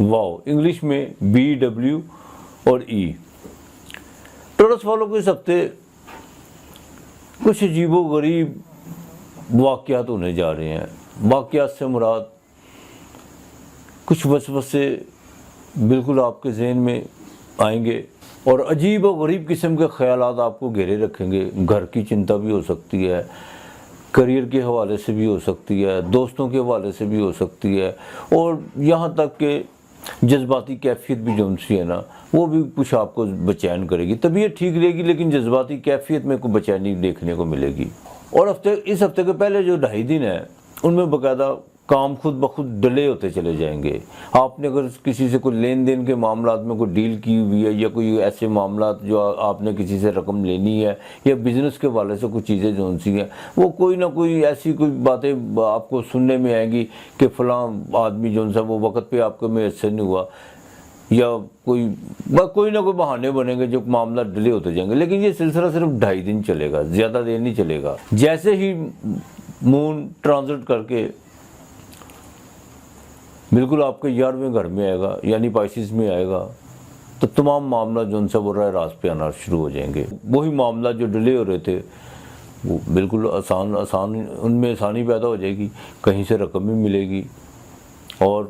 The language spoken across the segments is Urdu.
واو، انگلش میں BW اور E۔ ٹورس والوں کو اس ہفتے کچھ عجیب و غریب واقعات ہونے جا رہے ہیں۔ واقعات سے مراد کچھ وسوسے بالکل آپ کے ذہن میں آئیں گے اور عجیب و غریب قسم کے خیالات آپ کو گھیرے رکھیں گے۔ گھر کی چنتا بھی ہو سکتی ہے، کریئر کے حوالے سے بھی ہو سکتی ہے، دوستوں کے حوالے سے بھی ہو سکتی ہے، اور یہاں تک کہ جذباتی کیفیت بھی جو سی ہے نا وہ بھی کچھ آپ کو بے-چین کرے گی۔ طبیعت ٹھیک رہے گی لیکن جذباتی کیفیت میں کوئی بے-چینی دیکھنے کو ملے گی۔ اور اس ہفتے کے پہلے جو 2.5 دن ہیں ان میں باقاعدہ کام خود بخود ڈیلے ہوتے چلے جائیں گے۔ آپ نے اگر کسی سے کوئی لین دین کے معاملات میں کوئی ڈیل کی ہوئی ہے یا کوئی ایسے معاملات جو آپ نے کسی سے رقم لینی ہے یا بزنس کے حوالے سے کچھ چیزیں جو سی ہیں وہ کوئی نہ کوئی ایسی کوئی باتیں آپ کو سننے میں آئیں گی کہ فلاں آدمی جو سا وہ وقت پہ آپ کو میسر نہیں ہوا، یا کوئی نہ کوئی بہانے بنیں گے جو معاملہ ڈیلے ہوتے جائیں گے۔ لیکن یہ سلسلہ صرف 2.5 دن چلے گا، زیادہ دیر نہیں چلے گا۔ جیسے ہی مون ٹرانزٹ کر کے بالکل آپ کے 11ویں گھر میں آئے گا یعنی پائسیس میں آئے گا تو تمام معاملہ جو ان سے وہ راہ راست پہ آنا شروع ہو جائیں گے۔ وہی معاملہ جو ڈیلے ہو رہے تھے وہ بالکل آسان ان میں آسانی پیدا ہو جائے گی، کہیں سے رقم بھی ملے گی اور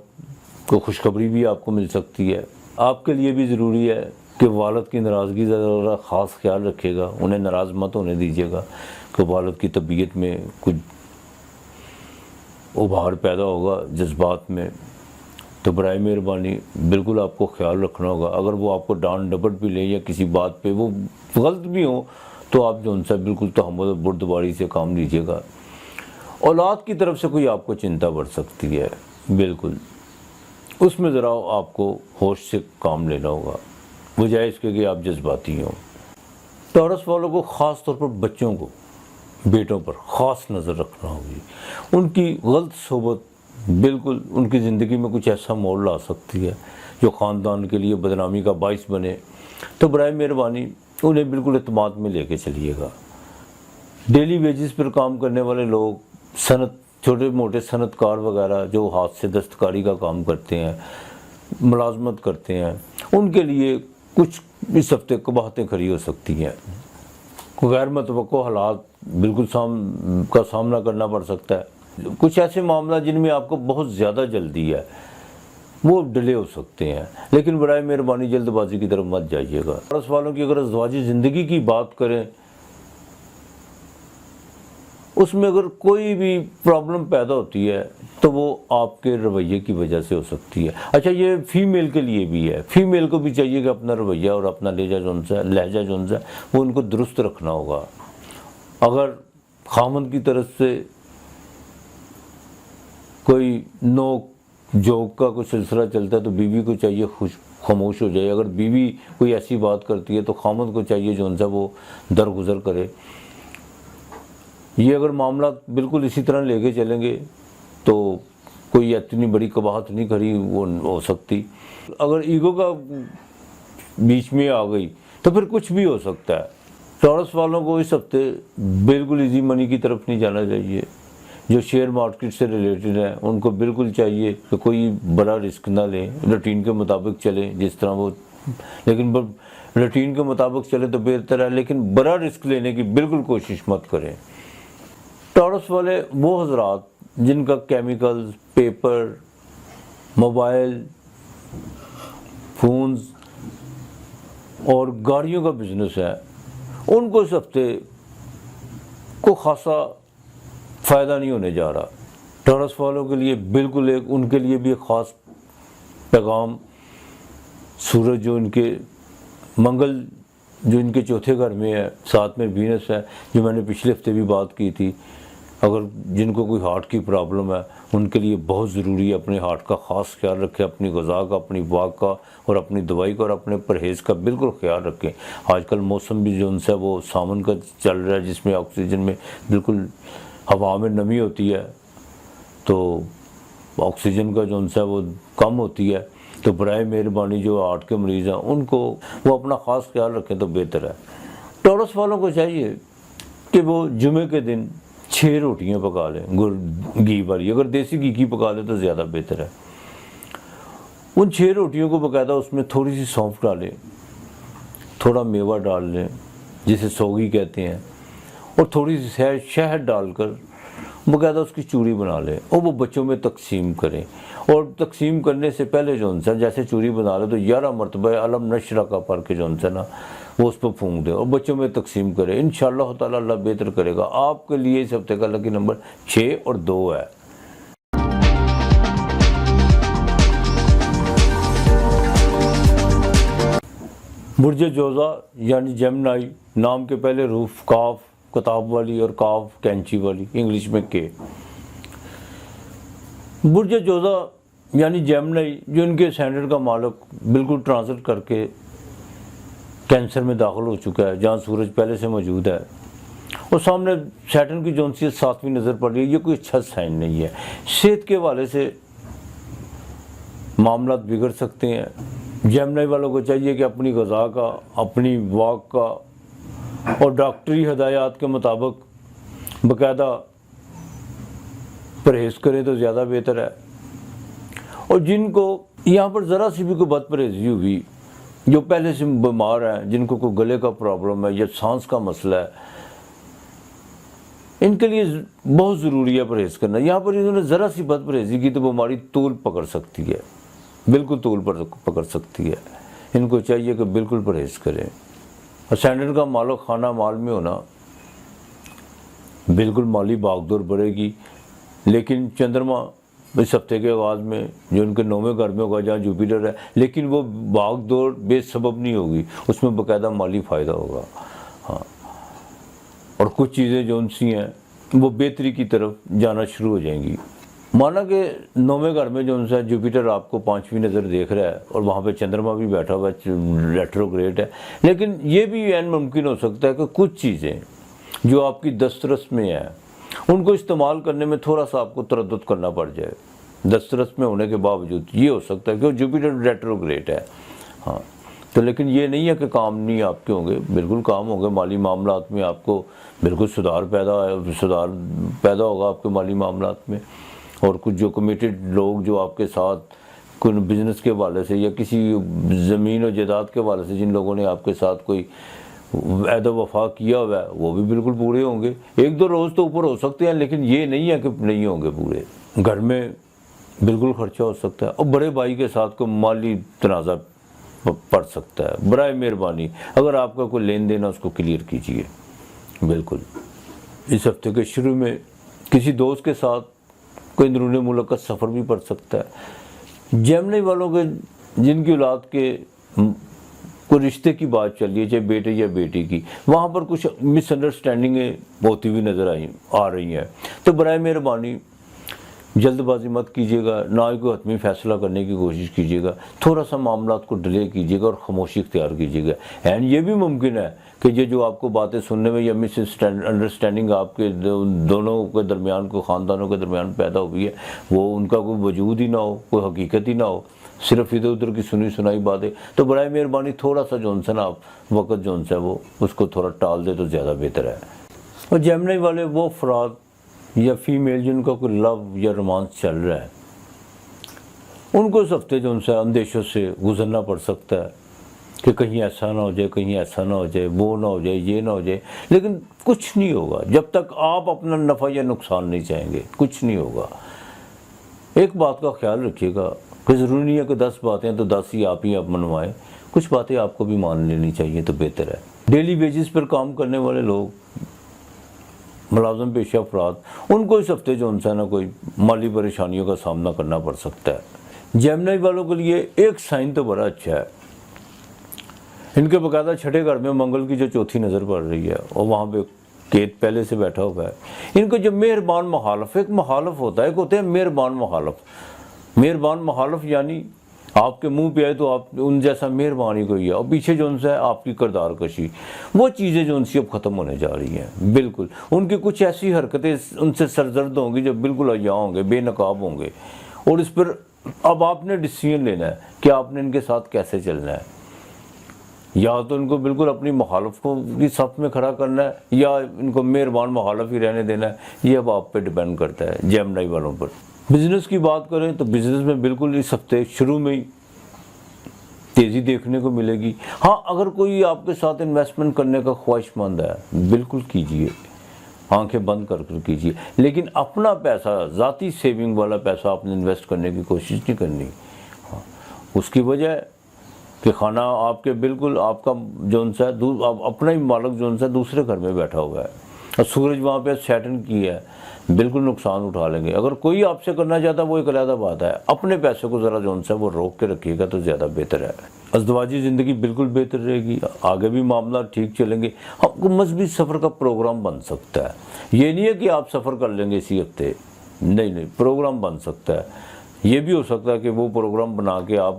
کوئی خوشخبری بھی آپ کو مل سکتی ہے۔ آپ کے لیے بھی ضروری ہے کہ والد کی ناراضگی کا ذرا خاص خیال رکھے گا، انہیں ناراض مت ہونے دیجیے گا کہ والد کی طبیعت میں کچھ ابھار پیدا ہوگا جذبات میں، تو برائے مہربانی بالکل آپ کو خیال رکھنا ہوگا۔ اگر وہ آپ کو ڈانٹ ڈپٹ بھی لیں یا کسی بات پہ وہ غلط بھی ہوں تو آپ جو ان سے بالکل تحمل و بردباری سے کام لیجیے گا۔ اولاد کی طرف سے کوئی آپ کو چنتا بڑھ سکتی ہے، بالکل اس میں ذرا آپ کو ہوش سے کام لینا ہوگا، بجائے اس کے کہ آپ جذباتی ہوں۔ ٹورس والوں کو خاص طور پر بچوں کو، بیٹوں پر خاص نظر رکھنا ہوگی۔ ان کی غلط صحبت بالکل ان کی زندگی میں کچھ ایسا موڑ لا سکتی ہے جو خاندان کے لیے بدنامی کا باعث بنے، تو برائے مہربانی انہیں بالکل اعتماد میں لے کے چلیے گا۔ ڈیلی ویجز پر کام کرنے والے لوگ، چھوٹے موٹے صنعت کار وغیرہ جو ہاتھ سے دستکاری کا کام کرتے ہیں، ملازمت کرتے ہیں، ان کے لیے کچھ اس ہفتے قباحتیں کھڑی ہو سکتی ہیں۔ غیر متوقع حالات بالکل کا سامنا کرنا پڑ سکتا ہے۔ کچھ ایسے معاملہ جن میں آپ کو بہت زیادہ جلدی ہے وہ ڈیلے ہو سکتے ہیں، لیکن برائے مہربانی جلد بازی کی طرف مت جائیے گا۔ ٹورس والوں کی اگر ازدواجی زندگی کی بات کریں اس میں اگر کوئی بھی پرابلم پیدا ہوتی ہے تو وہ آپ کے رویے کی وجہ سے ہو سکتی ہے۔ اچھا، یہ فیمیل کے لیے بھی ہے، فیمیل کو بھی چاہیے کہ اپنا رویہ اور اپنا لہجہ جو ہے وہ ان کو درست رکھنا ہوگا۔ اگر خامند کی طرف سے کوئی نوک جھوک کا کوئی سلسلہ چلتا ہے تو بیوی کو چاہیے خاموش ہو جائے۔ اگر بیوی کوئی ایسی بات کرتی ہے تو خامند کو چاہیے جو ان سے وہ درگزر کرے۔ یہ اگر معاملات بالکل اسی طرح لے کے چلیں گے تو کوئی اتنی بڑی قباحت نہیں کھڑی وہ ہو سکتی۔ اگر ایگو کا بیچ میں آ گئی تو پھر کچھ بھی ہو سکتا ہے۔ ٹورس والوں کو اس ہفتے بالکل ایزی منی کی طرف نہیں جانا چاہیے۔ جو شیئر مارکیٹ سے ریلیٹڈ ہیں ان کو بالکل چاہیے کہ کوئی بڑا رسک نہ لیں، روٹین کے مطابق چلیں جس طرح وہ، لیکن روٹین کے مطابق چلے تو بہتر ہے، لیکن بڑا رسک لینے کی بالکل کوشش مت کریں۔ ٹورس والے وہ حضرات جن کا کیمیکلز، پیپر، موبائل فونز اور گاڑیوں کا بزنس ہے ان کو اس ہفتے کو خاصا فائدہ نہیں ہونے جا رہا۔ ٹورس والوں کے لیے بالکل ان کے لیے بھی ایک خاص پیغام، سورج جو ان کے منگل جو ان کے چوتھے گھر میں ہے، ساتھ میں وینس ہے، جو میں نے پچھلے ہفتے بھی بات کی تھی۔ اگر جن کو کوئی ہارٹ کی پرابلم ہے ان کے لیے بہت ضروری ہے اپنے ہارٹ کا خاص خیال رکھیں، اپنی غذا کا، اپنی واک کا اور اپنی دوائی کا اور اپنے پرہیز کا بالکل خیال رکھیں۔ آج کل موسم بھی جو ان سے وہ سامن کا چل رہا ہے جس میں آکسیجن میں بالکل ہوا میں نمی ہوتی ہے تو آکسیجن کا جو ان سے وہ کم ہوتی ہے، تو برائے مہربانی جو ہارٹ کے مریض ہیں ان کو وہ اپنا خاص خیال رکھیں تو بہتر ہے۔ ٹورس والوں کو چاہیے کہ وہ جمعے کے دن 6 روٹیاں پکا لیں، گھی والی، اگر دیسی گھی کی پکا لیں تو زیادہ بہتر ہے۔ ان 6 روٹیوں کو باقاعدہ اس میں تھوڑی سی سونف ڈالیں، تھوڑا میوہ ڈال لیں جسے سوگی کہتے ہیں، اور تھوڑی سی شہد ڈال کر باقاعدہ اس کی چوری بنا لیں اور وہ بچوں میں تقسیم کریں، اور تقسیم کرنے سے پہلے جو ہے جیسے چوری بنا لیں تو 11 مرتبہ علم نشرہ کا پڑھ کے جو ہے نا وہ اس پہ پھونک دیں اور بچوں میں تقسیم کریں۔ انشاءاللہ تعالی اللہ بہتر کرے گا آپ کے لیے۔ اس ہفتے کا لکی نمبر 6 اور 2 ہے۔ برج جوزہ یعنی جیمنائی، نام کے پہلے حروف کاف کتاب والی اور کاف کینچی والی، انگلش میں کے۔ برج جوزہ یعنی جیمنائی، جو ان کے سینٹر کا مالک بالکل ٹرانزٹ کر کے کینسر میں داخل ہو چکا ہے، جہاں سورج پہلے سے موجود ہے، اور سامنے سیٹرن کی جون سی 7ویں نظر پڑ رہی ہے۔ یہ کوئی اچھا سائن نہیں ہے، صحت کے حوالے سے معاملات بگڑ سکتے ہیں۔ جیمنائی والوں کو چاہیے کہ اپنی غذا کا، اپنی واک کا اور ڈاکٹری ہدایات کے مطابق باقاعدہ پرہیز کریں تو زیادہ بہتر ہے۔ اور جن کو یہاں پر ذرا سی بھی کوئی بد پرہیزی ہوئی، جو پہلے سے بیمار ہیں، جن کو کوئی گلے کا پرابلم ہے یا سانس کا مسئلہ ہے، ان کے لیے بہت ضروری ہے پرہیز کرنا۔ یہاں پر انہوں نے ذرا سی بد پرہیزی کی تو بیماری طول پکڑ سکتی ہے، بالکل طول پر پکڑ سکتی ہے۔ ان کو چاہیے کہ بالکل پرہیز کریں۔ اور سینٹر کا مال و خانہ مال میں ہونا، بالکل مالی باغ دور بڑھے گی، لیکن چندرما اس ہفتے کے آغاز میں جو ان کے 9ویں گھر میں ہوگا جہاں جوپیٹر ہے، لیکن وہ باغ دور بے سبب نہیں ہوگی، اس میں باقاعدہ مالی فائدہ ہوگا۔ ہاں، اور کچھ چیزیں جو ان سی ہیں وہ بہتری کی طرف جانا شروع ہو جائیں گی۔ مانا کہ 9ویں گھر میں جو ان سے جوپیٹر آپ کو 5ویں نظر دیکھ رہا ہے اور وہاں پہ چندرما بھی بیٹھا ہوا ہے، ریٹروگریڈ ہے، لیکن یہ بھی عین ممکن ہو سکتا ہے کہ کچھ چیزیں جو آپ کی دسترس میں ہیں ان کو استعمال کرنے میں تھوڑا سا آپ کو تردد کرنا پڑ جائے، دسترس میں ہونے کے باوجود۔ یہ ہو سکتا ہے کہ جوپیٹر ریٹروگریڈ ہے، ہاں، تو لیکن یہ نہیں ہے کہ کام نہیں آپ کے ہوں گے، بالکل کام ہوں گے۔ مالی معاملات میں آپ کو بالکل سدھار پیدا ہوگا آپ کے مالی معاملات میں۔ اور کچھ جو کمیٹڈ لوگ جو آپ کے ساتھ کوئی بزنس کے حوالے سے یا کسی زمین و جائیداد کے حوالے سے جن لوگوں نے آپ کے ساتھ کوئی عہد و وفا کیا ہوا ہے، وہ بھی بالکل پورے ہوں گے۔ 1-2 روز تو اوپر ہو سکتے ہیں، لیکن یہ نہیں ہے کہ نہیں ہوں گے پورے۔ گھر میں بالکل خرچہ ہو سکتا ہے، اور بڑے بھائی کے ساتھ کوئی مالی تنازع پڑ سکتا ہے۔ برائے مہربانی اگر آپ کا کوئی لین دین ہے اس کو کلیئر کیجیے۔ بالکل اس ہفتے کے شروع میں کسی دوست کے ساتھ کوئی اندرون ملک کا سفر بھی پڑ سکتا ہے۔ جیمنائی والوں کے جن کی اولاد کے کوئی رشتے کی بات چل رہی ہے، چاہے بیٹے یا بیٹی کی، وہاں پر کچھ مس انڈرسٹینڈنگیں ہوتی ہوئی نظر آ رہی ہیں، تو برائے مہربانی جلد بازی مت کیجیے گا، نہ ہی کوئی حتمی فیصلہ کرنے کی کوشش کیجیے گا، تھوڑا سا معاملات کو ڈیلے کیجیے گا اور خاموشی اختیار کیجیے گا۔ اینڈ یہ بھی ممکن ہے کہ یہ جو آپ کو باتیں سننے میں یا مس انڈرسٹینڈنگ آپ کے دونوں کے درمیان، کوئی خاندانوں کے درمیان پیدا ہوئی ہے، وہ ان کا کوئی وجود ہی نہ ہو، کوئی حقیقت ہی نہ ہو، صرف ادھر ادھر کی سنی سنائی باتیں، تو برائے مہربانی تھوڑا سا جو ہے نا آپ وقت جو ہے وہ اس کو تھوڑا ٹال دے تو زیادہ بہتر ہے۔ اور جیمنائی والے وہ افراد یا فیمیل جن کا کوئی لو یا رومانس چل رہا ہے، ان کو اس ہفتے جو ان سے اندیشوں سے گزرنا پڑ سکتا ہے کہ کہیں ایسا نہ ہو جائے، کہیں ایسا نہ ہو جائے، وہ نہ ہو جائے، یہ نہ ہو جائے، لیکن کچھ نہیں ہوگا جب تک آپ اپنا نفع یا نقصان نہیں چاہیں گے، کچھ نہیں ہوگا۔ ایک بات کا خیال رکھیے گا کہ ضروری نہیں ہے کہ 10 باتیں تو 10 ہی آپ منوائیں، کچھ باتیں آپ کو بھی مان لینی چاہیے تو بہتر ہے۔ ڈیلی بیسس پر کام کرنے والے لوگ، ملازم پیشہ افراد، ان کو اس ہفتے جو ان سے نا کوئی مالی پریشانیوں کا سامنا کرنا پڑ سکتا ہے۔ جیمنائی والوں کے لیے ایک سائن تو بڑا اچھا ہے، ان کے باقاعدہ 6 گھر میں منگل کی جو 4تھی نظر پڑ رہی ہے اور وہاں پہ کیت پہلے سے بیٹھا ہوا ہے۔ ان کو جو مہربان مخالف، ایک مخالف ہوتا ہے، ایک ہوتے ہیں مہربان مخالف۔ مہربان مخالف یعنی آپ کے منہ پہ آئے تو آپ ان جیسا مہربان ہی کوئی ہے، اور پیچھے جو ان سے ہے آپ کی کردار کشی، وہ چیزیں جو ان سے اب ختم ہونے جا رہی ہیں۔ بالکل ان کی کچھ ایسی حرکتیں ان سے سرزرد ہوں گی جو بالکل عیاں ہوں گے، بے نقاب ہوں گے، اور اس پر اب آپ نے ڈیسیژن لینا ہے کہ آپ نے ان کے ساتھ کیسے چلنا ہے۔ یا تو ان کو بالکل اپنی مخالف کو کی صف میں کھڑا کرنا ہے، یا ان کو مہربان مخالف ہی رہنے دینا ہے۔ یہ اب آپ پہ ڈیپینڈ کرتا ہے جیمنائی والوں پر۔ بزنس کی بات کریں تو بزنس میں بالکل اس ہفتے شروع میں ہی تیزی دیکھنے کو ملے گی۔ ہاں اگر کوئی آپ کے ساتھ انویسٹمنٹ کرنے کا خواہش مند ہے بالکل کیجئے، آنکھیں بند کر کر کیجئے، لیکن اپنا پیسہ، ذاتی سیونگ والا پیسہ آپ نے انویسٹ کرنے کی کوشش نہیں کرنی۔ اس کی وجہ ہے کہ خانہ آپ کے بالکل آپ کا جون سا اپنا ہی مالک جون سا دوسرے گھر میں بیٹھا ہوا ہے، اور سورج وہاں پہ سیٹن کی ہے، بالکل نقصان اٹھا لیں گے۔ اگر کوئی آپ سے کرنا چاہتا ہے وہ ایک علیحدہ بات ہے، اپنے پیسے کو ذرا جون سا وہ روک کے رکھیے گا تو زیادہ بہتر ہے۔ ازدواجی زندگی بالکل بہتر رہے گی، آگے بھی معاملات ٹھیک چلیں گے۔ آپ کو مذہبی سفر کا پروگرام بن سکتا ہے، یہ نہیں ہے کہ آپ سفر کر لیں گے اسی ہفتے، نہیں، پروگرام بن سکتا ہے۔ یہ بھی ہو سکتا ہے کہ وہ پروگرام بنا کے آپ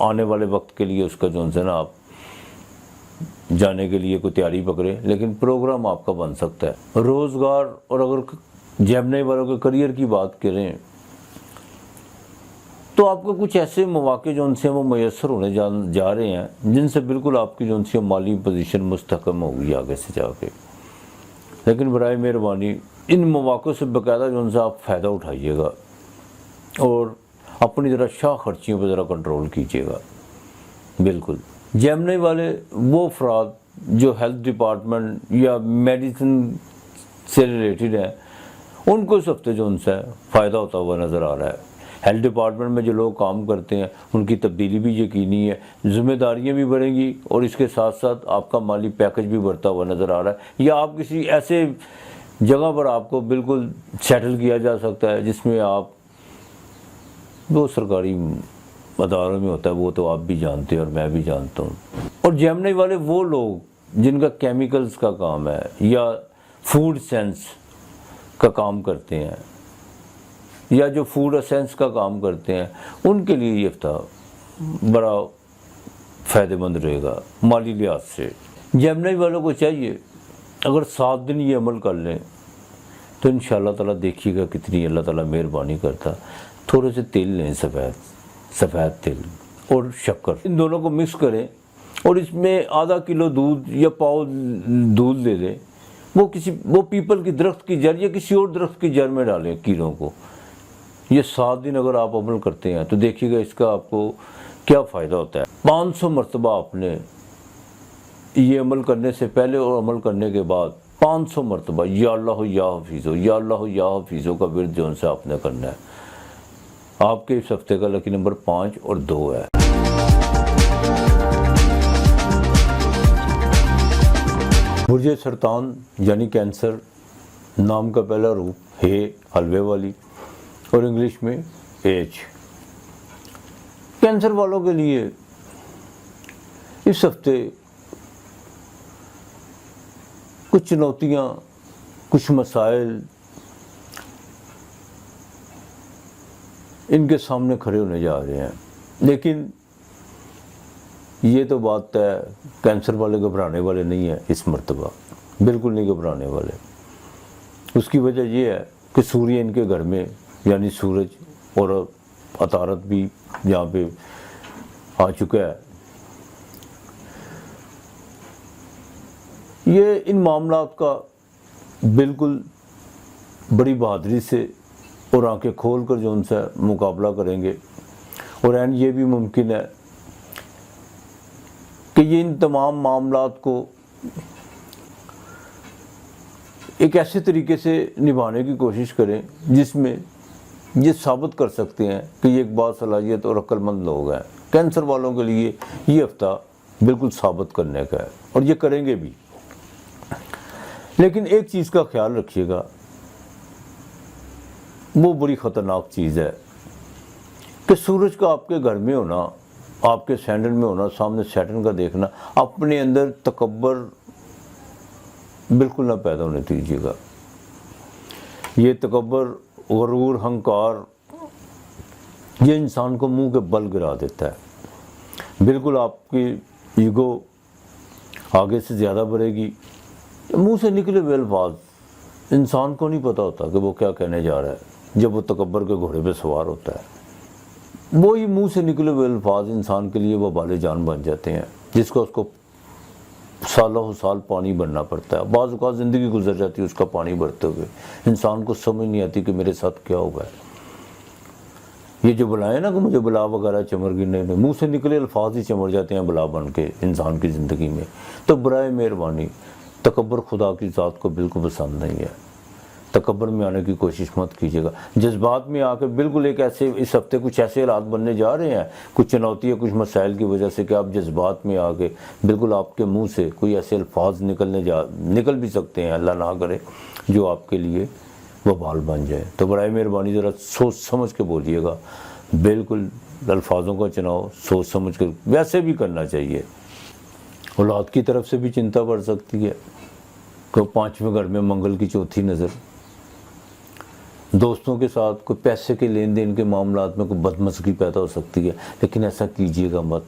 آنے والے وقت کے لیے اس کا جون سے نا آپ جانے کے لیے کوئی تیاری پکڑیں، لیکن پروگرام آپ کا بن سکتا ہے۔ روزگار اور اگر جیمنی والوں کے کریئر کی بات کریں تو آپ کو کچھ ایسے مواقع جو ان سے وہ میسر ہونے جا رہے ہیں جن سے بالکل آپ کی جو ان سے مالی پوزیشن مستحکم ہوگی آگے سے جا کے، لیکن برائے مہربانی ان مواقع سے باقاعدہ جو ان سے آپ فائدہ اٹھائیے گا اور اپنی ذرا شاہ خرچیوں پہ ذرا کنٹرول کیجیے گا۔ بالکل جیمنی والے وہ افراد جو ہیلتھ ڈپارٹمنٹ یا میڈیسن سے ریلیٹڈ ہیں ان کو اس ہفتے جو ان سے فائدہ ہوتا ہوا نظر آ رہا ہے۔ ہیلتھ ڈپارٹمنٹ میں جو لوگ کام کرتے ہیں ان کی تبدیلی بھی یقینی ہے، ذمہ داریاں بھی بڑھیں گی اور اس کے ساتھ ساتھ آپ کا مالی پیکج بھی بڑھتا ہوا نظر آ رہا ہے، یا آپ کسی ایسے جگہ پر آپ کو بالکل سیٹل کیا جا سکتا ہے جس میں آپ وہ سرکاری اداروں میں ہوتا ہے، وہ تو آپ بھی جانتے ہیں اور میں بھی جانتا ہوں۔ اور جیمنی والے وہ لوگ جن کا کیمیکلز کا کام ہے یا فوڈ سینس کا کام کرتے ہیں یا جو فوڈ اسینس کا کام کرتے ہیں ان کے لیے یہ ہفتہ بڑا فائدہ مند رہے گا مالی لحاظ سے۔ جیمنی والوں کو چاہیے اگر 7 دن یہ عمل کر لیں تو انشاءاللہ تعالیٰ دیکھیے گا کتنی اللہ تعالیٰ مہربانی کرتا۔ تھوڑے سے تیل لیں، سفید تیل اور شکر، ان دونوں کو مکس کریں اور اس میں آدھا کلو دودھ یا پاؤ دودھ لے لیں، وہ پیپل کی درخت کی جڑ یا کسی اور درخت کی جڑ میں ڈالیں کیلوں کو۔ یہ 7 دن اگر آپ عمل کرتے ہیں تو دیکھیے گا اس کا آپ کو کیا فائدہ ہوتا ہے۔ 500 مرتبہ آپ نے یہ عمل کرنے سے پہلے اور عمل کرنے کے بعد 500 مرتبہ یا اللہ یا حفیظو یا اللہ یا حفیظو کا ورد جو ان سے آپ نے کرنا ہے۔ آپ کے اس ہفتے کا لکی نمبر 5 اور 2 ہے۔ برج سرطان یعنی کینسر نام کا پہلا روپ ہے حلوے والی اور انگلش میں ایچ۔ کینسر والوں کے لیے اس ہفتے کچھ چنوتیاں، کچھ مسائل ان کے سامنے کھڑے ہونے جا رہے ہیں، لیکن یہ تو بات طے ہے کینسر والے گھبرانے والے نہیں ہیں اس مرتبہ، بالکل نہیں گھبرانے والے۔ اس کی وجہ یہ ہے کہ سوریہ ان کے گھر میں یعنی سورج اور عطارد بھی یہاں پہ آ چکا ہے۔ یہ ان معاملات کا بالکل بڑی بہادری سے اور آنکھیں کھول کر جو ان سے مقابلہ کریں گے، اور یہ بھی ممکن ہے کہ یہ ان تمام معاملات کو ایک ایسے طریقے سے نبھانے کی کوشش کریں جس میں یہ ثابت کر سکتے ہیں کہ یہ ایک باصلاحیت اور عقل مند لوگ ہیں۔ کینسر والوں کے لیے یہ ہفتہ بالکل ثابت کرنے کا ہے اور یہ کریں گے بھی۔ لیکن ایک چیز کا خیال رکھیے گا، وہ بڑی خطرناک چیز ہے کہ سورج کا آپ کے گھر میں ہونا، آپ کے سینڈل میں ہونا، سامنے سیٹن کا دیکھنا، اپنے اندر تکبر بالکل نہ پیدا ہونے دیجیے گا۔ یہ تکبر، غرور، ہنکار یہ انسان کو منہ کے بل گرا دیتا ہے۔ بالکل آپ کی ایگو آگے سے زیادہ بڑھے گی۔ منہ سے نکلے ہوئے الفاظ انسان کو نہیں پتہ ہوتا کہ وہ کیا کہنے جا رہا ہے جب وہ تکبر کے گھوڑے پہ سوار ہوتا ہے۔ وہی منہ سے نکلے ہوئے الفاظ انسان کے لیے وہ وبال جان بن جاتے ہیں، جس کا اس کو سالوں سال پانی بھرنا پڑتا ہے۔ بعض اوقات زندگی گزر جاتی ہے اس کا پانی بھرتے ہوئے، انسان کو سمجھ نہیں آتی کہ میرے ساتھ کیا ہوا ہے۔ یہ جو بلائیں نا کہ مجھے بلا وغیرہ چمر گئی، نہیں، منہ سے نکلے الفاظ ہی چمر جاتے ہیں بلا بن کے انسان کی زندگی میں. تو برائے مہربانی تکبر خدا کی ذات کو بالکل پسند نہیں ہے. تکبر میں آنے کی کوشش مت کیجیے گا. جذبات میں آ کے بالکل ایک ایسے اس ہفتے کچھ ایسے حالات بننے جا رہے ہیں، کچھ چنوتیاں، کچھ مسائل کی وجہ سے کہ آپ جذبات میں آ کے بالکل آپ کے منہ سے کوئی ایسے الفاظ نکل بھی سکتے ہیں، اللہ نہ کرے، جو آپ کے لیے وبال بن جائے. تو برائے مہربانی ذرا سوچ سمجھ کے بولیے گا. بالکل الفاظوں کا چناؤ سوچ سمجھ کر ویسے بھی کرنا چاہیے. اولاد کی طرف سے بھی چنتا بڑھ سکتی ہے کہ 5ویں گھر میں منگل کی چوتھی نظر. دوستوں کے ساتھ کوئی پیسے کے لین دین کے معاملات میں کوئی بدمزگی پیدا ہو سکتی ہے، لیکن ایسا کیجیے گا مت.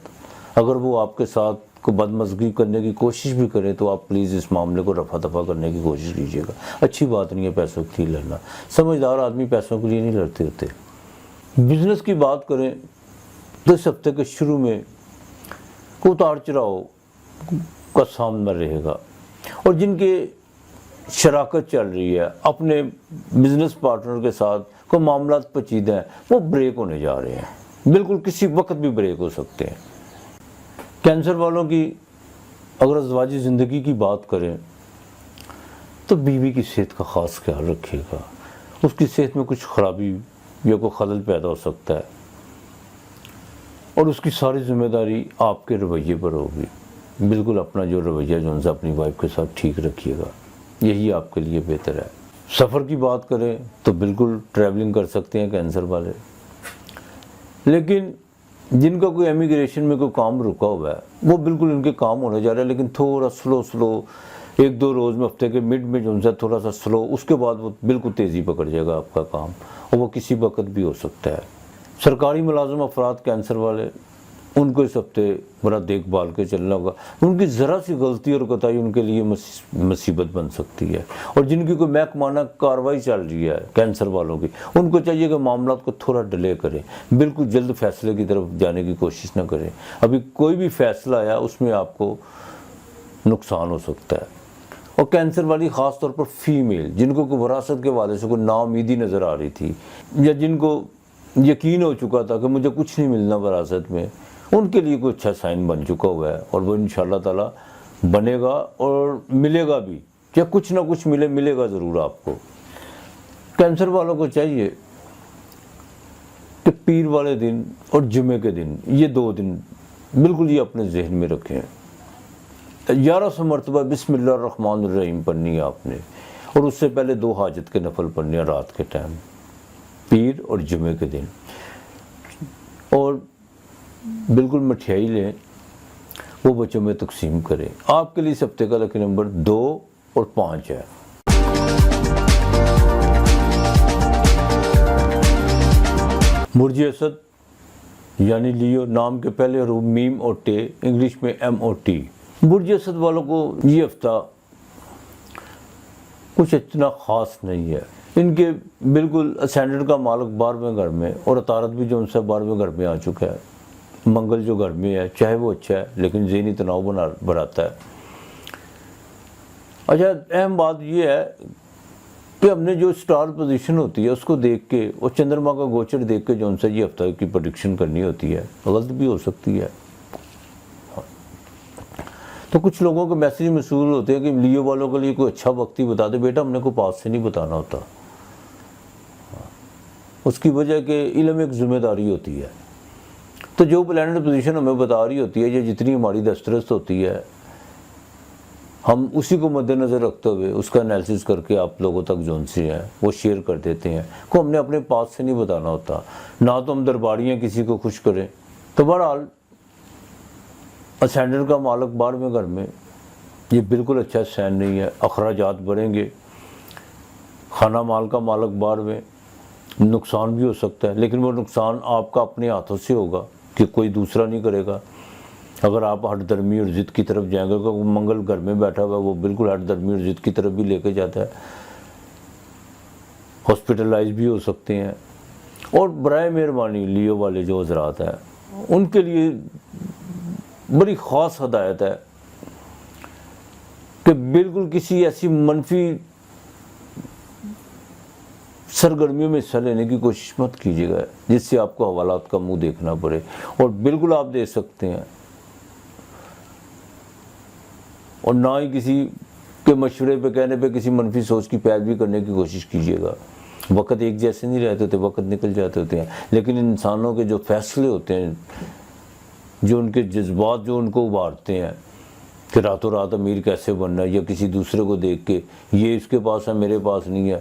اگر وہ آپ کے ساتھ کو بدمزگی کرنے کی کوشش بھی کریں تو آپ پلیز اس معاملے کو رفع دفع کرنے کی کوشش کیجیے گا. اچھی بات نہیں ہے پیسوں کے لیے لڑنا. سمجھدار آدمی پیسوں کے لیے نہیں لڑتے ہوتے. بزنس کی بات کریں تو اس ہفتے کے شروع میں کو اتار چڑھاؤ کا سامنا رہے گا، اور جن کے شراکت چل رہی ہے اپنے بزنس پارٹنر کے ساتھ کوئی معاملات پیچیدہ ہیں، وہ بریک ہونے جا رہے ہیں. بالکل کسی وقت بھی بریک ہو سکتے ہیں. کینسر والوں کی اگر ازدواجی زندگی کی بات کریں تو بیوی کی صحت کا خاص خیال رکھیے گا. اس کی صحت میں کچھ خرابی یا کوئی خلل پیدا ہو سکتا ہے، اور اس کی ساری ذمہ داری آپ کے رویے پر ہوگی. بالکل اپنا جو رویہ جو ہے اپنی وائف کے ساتھ ٹھیک رکھیے گا، یہی آپ کے لیے بہتر ہے. سفر کی بات کریں تو بالکل ٹریولنگ کر سکتے ہیں کینسر والے، لیکن جن کا کوئی امیگریشن میں کوئی کام رکا ہوا ہے وہ بالکل ان کے کام ہونے جا رہا ہے، لیکن تھوڑا سلو 1-2 روز میں، ہفتے کے مڈ میں جو ہے تھوڑا سا سلو، اس کے بعد وہ بالکل تیزی پکڑ جائے گا آپ کا کام، اور وہ کسی وقت بھی ہو سکتا ہے. سرکاری ملازم افراد کینسر والے، ان کو اس ہفتے بڑا دیکھ بھال کے چلنا ہوگا. ان کی ذرا سی غلطی اور کوتاہی ان کے لیے مصیبت بن سکتی ہے. اور جن کی کوئی محکمانہ کارروائی چل رہی ہے کینسر والوں کی، ان کو چاہیے کہ معاملات کو تھوڑا ڈیلے کریں. بالکل جلد فیصلے کی طرف جانے کی کوشش نہ کریں. ابھی کوئی بھی فیصلہ آیا اس میں آپ کو نقصان ہو سکتا ہے. اور کینسر والی خاص طور پر فیمیل جن کو کوئی وراثت کے حوالے سے کوئی نا امیدی نظر آ رہی تھی، یا جن کو یقین ہو چکا تھا کہ مجھے کچھ نہیں ملنا وراثت میں، ان کے لیے کوئی اچھا سائن بن چکا ہوا ہے، اور وہ انشاءاللہ تعالی بنے گا اور ملے گا بھی. یا کچھ نہ کچھ ملے گا ضرور آپ کو. کینسر والوں کو چاہیے کہ پیر والے دن اور جمعے کے دن، یہ 2 دن بالکل یہ اپنے ذہن میں رکھیں. 1100 مرتبہ بسم اللہ الرحمن الرحیم پڑھنی ہے آپ نے، اور اس سے پہلے 2 حاجت کے نفل پڑھنے ہیں رات کے ٹائم، پیر اور جمعے کے دن. اور بالکل مٹھائی لیں، وہ بچوں میں تقسیم کریں. آپ کے لیے اس ہفتے کا لکی نمبر 2 اور 5 ہے. برج اسد یعنی لیو، نام کے پہلے حروف میم اور ٹے، انگلش میں MOT. برج اسد والوں کو یہ ہفتہ کچھ اتنا خاص نہیں ہے. ان کے بالکل اسینڈنٹ کا مالک 12ویں گھر میں، اور عطارد بھی جو ان سے 12ویں گھر میں آ چکا ہے. منگل جو گھر میں ہے چاہے وہ اچھا ہے، لیکن ذہنی تناؤ بڑھاتا ہے. اچھا، اہم بات یہ ہے کہ ہم نے جو اسٹار پوزیشن ہوتی ہے اس کو دیکھ کے اور چندرما کا گوچر دیکھ کے جو ان سے یہ ہفتہ کی پریڈکشن کرنی ہوتی ہے، غلط بھی ہو سکتی ہے. تو کچھ لوگوں کے میسیج موصول ہوتے ہیں کہ لیو والوں کے لیے کوئی اچھا وقت ہی بتا دے. بیٹا ہم نے کوئی پاس سے نہیں بتانا ہوتا. اس کی وجہ کہ علم ایک ذمہ داری ہوتی ہے. تو جو پلانٹ پوزیشن ہمیں بتا رہی ہوتی ہے، یہ جتنی ہماری دسترس ہوتی ہے، ہم اسی کو مد نظر رکھتے ہوئے اس کا انالیسس کر کے آپ لوگوں تک جو سے ہیں وہ شیئر کر دیتے ہیں. کو ہم نے اپنے پاس سے نہیں بتانا ہوتا، نہ تو ہم درباریاں کسی کو خوش کریں. تو بہرحال اسینڈنٹ کا مالک 12ویں گھر میں، یہ بالکل اچھا سین نہیں ہے. اخراجات بڑھیں گے. خانہ مال کا مالک 12ویں، نقصان بھی ہو سکتا ہے، لیکن وہ نقصان آپ کا اپنے ہاتھوں سے ہوگا کہ کوئی دوسرا نہیں کرے گا. اگر آپ ہٹ درمی اور ضد کی طرف جائیں گے، کیونکہ منگل گھر میں بیٹھا ہوا ہے، وہ بالکل ہٹ درمی اور ضد کی طرف بھی لے کے جاتا ہے. ہاسپٹلائز بھی ہو سکتے ہیں. اور برائے مہربانی لیو والے جو حضرات ہیں ان کے لیے بڑی خاص ہدایت ہے کہ بالکل کسی ایسی منفی سرگرمیوں میں حصہ لینے کی کوشش مت کیجیے گا جس سے آپ کو حوالات کا منہ دیکھنا پڑے، اور بالکل آپ دے سکتے ہیں، اور نہ ہی کسی کے مشورے پہ کہنے پہ کسی منفی سوچ کی پیروی کرنے کی کوشش کیجیے گا۔ وقت ایک جیسے نہیں رہتے ہوتے، وقت نکل جاتے ہوتے ہیں، لیکن انسانوں کے جو فیصلے ہوتے ہیں، جو ان کے جذبات جو ان کو ابھارتے ہیں کہ راتوں رات امیر کیسے بننا ہے، یا کسی دوسرے کو دیکھ کے یہ اس کے پاس ہے میرے پاس نہیں ہے،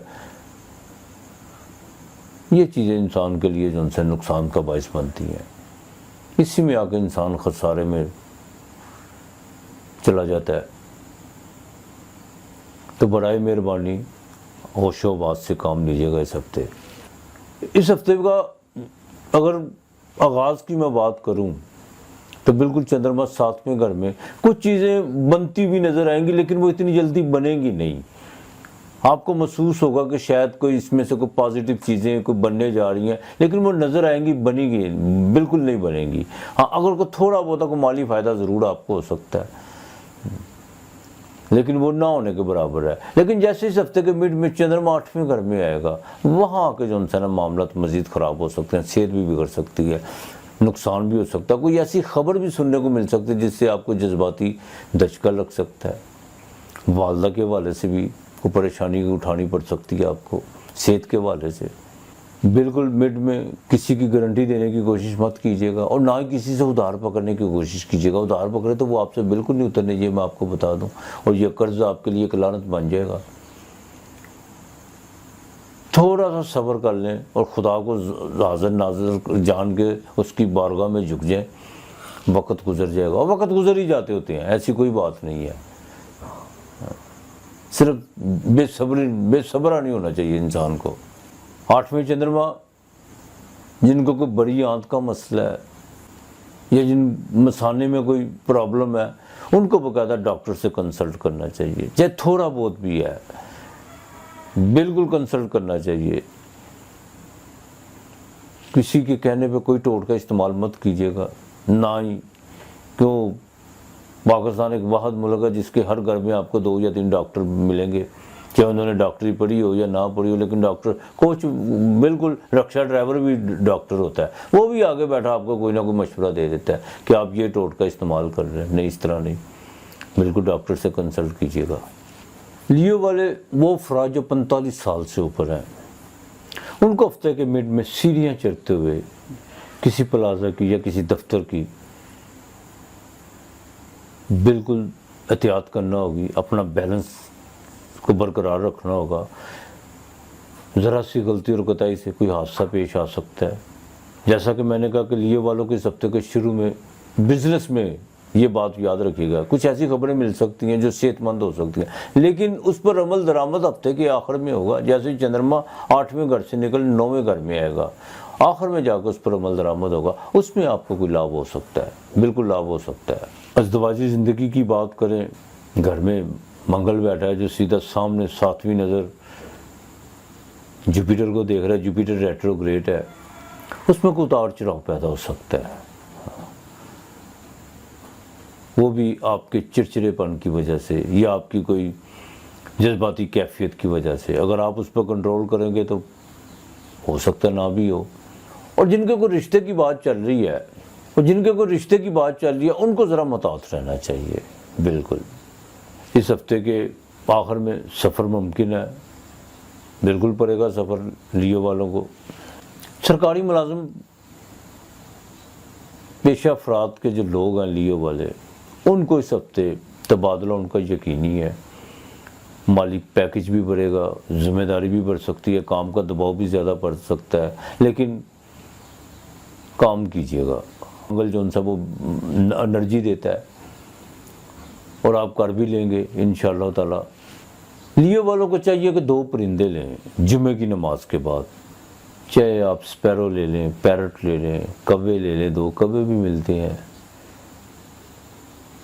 یہ چیزیں انسان کے لیے جو ان سے نقصان کا باعث بنتی ہیں، اسی میں آ کے انسان خسارے میں چلا جاتا ہے۔ تو برائے مہربانی ہوش و حواس سے کام لیجیے گا اس ہفتے۔ اس ہفتے کا اگر آغاز کی میں بات کروں تو بالکل چندرما 7ویں گھر میں کچھ چیزیں بنتی بھی نظر آئیں گی، لیکن وہ اتنی جلدی بنیں گی نہیں۔ آپ کو محسوس ہوگا کہ شاید کوئی اس میں سے کوئی پازیٹیو چیزیں کوئی بننے جا رہی ہیں، لیکن وہ نظر آئیں گی، بنیں گی بالکل نہیں بنیں گی۔ ہاں اگر کوئی تھوڑا بہت کوئی مالی فائدہ ضرور آپ کو ہو سکتا ہے، لیکن وہ نہ ہونے کے برابر ہے۔ لیکن جیسے اس ہفتے کے مڈ میں چندرما 8ویں گھر میں آئے گا، وہاں آ کے جو ان سے نا معاملات مزید خراب ہو سکتے ہیں، صحت بھی بگڑ سکتی ہے، نقصان بھی ہو سکتا ہے، کوئی ایسی خبر بھی سننے کو مل سکتی ہے جس سے آپ کو جذباتی دھچکا لگ سکتا ہے۔ والدہ کے حوالے سے بھی کوئی پریشانی اٹھانی پڑ سکتی ہے آپ کو، صحت کے حوالے سے۔ بالکل مڈ میں کسی کی گارنٹی دینے کی کوشش مت کیجیے گا، اور نہ ہی کسی سے ادھار پکڑنے کی کوشش کیجیے گا۔ ادھار پکڑے تو وہ آپ سے بالکل نہیں اترنے، یہ میں آپ کو بتا دوں، اور یہ قرض آپ کے لیے ایک لعنت بن جائے گا۔ تھوڑا سا صبر کر لیں اور خدا کو حاضر ناظر جان کے اس کی بارگاہ میں جھک جائیں، وقت گزر جائے گا، اور وقت گزر ہی جاتے ہوتے ہیں، ایسی کوئی بات نہیں ہے۔ صرف بے صبرا نہیں ہونا چاہیے انسان کو۔ 8ویں چندرما جن کو کوئی بڑی آنت کا مسئلہ ہے یا جن مثانے میں کوئی پرابلم ہے، ان کو باقاعدہ ڈاکٹر سے کنسلٹ کرنا چاہیے، چاہے تھوڑا بہت بھی ہے، بالکل کنسلٹ کرنا چاہیے۔ کسی کے کہنے پہ کوئی ٹوٹکا استعمال مت کیجیے گا، نہ ہی کیوں پاکستان ایک واحد ملک ہے جس کے ہر گھر میں آپ کو 2 یا 3 ڈاکٹر ملیں گے، چاہے انہوں نے ڈاکٹری پڑھی ہو یا نہ پڑھی ہو، لیکن ڈاکٹر کوچ بالکل رکشا ڈرائیور بھی ڈاکٹر ہوتا ہے، وہ بھی آگے بیٹھا آپ کو کوئی نہ کوئی مشورہ دے دیتا ہے کہ آپ یہ ٹوٹکا استعمال کر رہے ہیں، نہیں اس طرح نہیں، بالکل ڈاکٹر سے کنسلٹ کیجیے گا۔ لیو والے وہ افراد جو 45 سال سے اوپر ہیں، ان کو ہفتے کے مڈ میں سیڑھیاں چڑھتے ہوئے کسی پلازا کی یا کسی دفتر کی بالکل احتیاط کرنا ہوگی، اپنا بیلنس کو برقرار رکھنا ہوگا۔ ذرا سی غلطی اور کوتاہی سے کوئی حادثہ پیش آ سکتا ہے۔ جیسا کہ میں نے کہا کہ لیو والوں کو اس ہفتے کے شروع میں بزنس میں یہ بات یاد رکھیے گا، کچھ ایسی خبریں مل سکتی ہیں جو صحت مند ہو سکتی ہیں، لیکن اس پر عمل درآمد ہفتے کے آخر میں ہوگا۔ جیسے چندرما 8ویں گھر سے نکل 9ویں گھر میں آئے گا، آخر میں جا کر اس پر عمل درآمد ہوگا، اس میں آپ کو کوئی لابھ ہو سکتا ہے، بالکل لابھ ہو سکتا ہے۔ ازدواجی زندگی کی بات کریں، گھر میں منگل بیٹھا ہے جو سیدھا سامنے 7ویں نظر جوپیٹر کو دیکھ رہا ہے، جوپیٹر ریٹروگریڈ ہے، اس میں کوئی اتار چڑھاؤ پیدا ہو سکتا ہے، وہ بھی آپ کے چڑچڑے پن کی وجہ سے یا آپ کی کوئی جذباتی کیفیت کی وجہ سے۔ اگر آپ اس پر کنٹرول کریں گے تو ہو سکتا ہے نہ بھی ہو۔ اور جن کے کوئی رشتے کی بات چل رہی ہے، ان کو ذرا محتاط رہنا چاہیے، بالکل۔ اس ہفتے کے آخر میں سفر ممکن ہے، بالکل پڑے گا سفر لیو والوں کو۔ سرکاری ملازم پیشہ افراد کے جو لوگ ہیں لیو والے، ان کو اس ہفتے تبادلہ ان کا یقینی ہے، مالی پیکج بھی بڑھے گا، ذمہ داری بھی بڑھ سکتی ہے، کام کا دباؤ بھی زیادہ پڑ سکتا ہے، لیکن کام کیجیے گا۔ منگل جو ان سب وہ انرجی دیتا ہے اور آپ کر بھی لیں گے انشاءاللہ تعالی۔ لیو والوں کو چاہیے کہ 2 پرندے لیں جمعے کی نماز کے بعد، چاہے آپ سپیرو لے لیں، پیرٹ لے لیں، کوے لے لیں، 2 کوے بھی ملتے ہیں،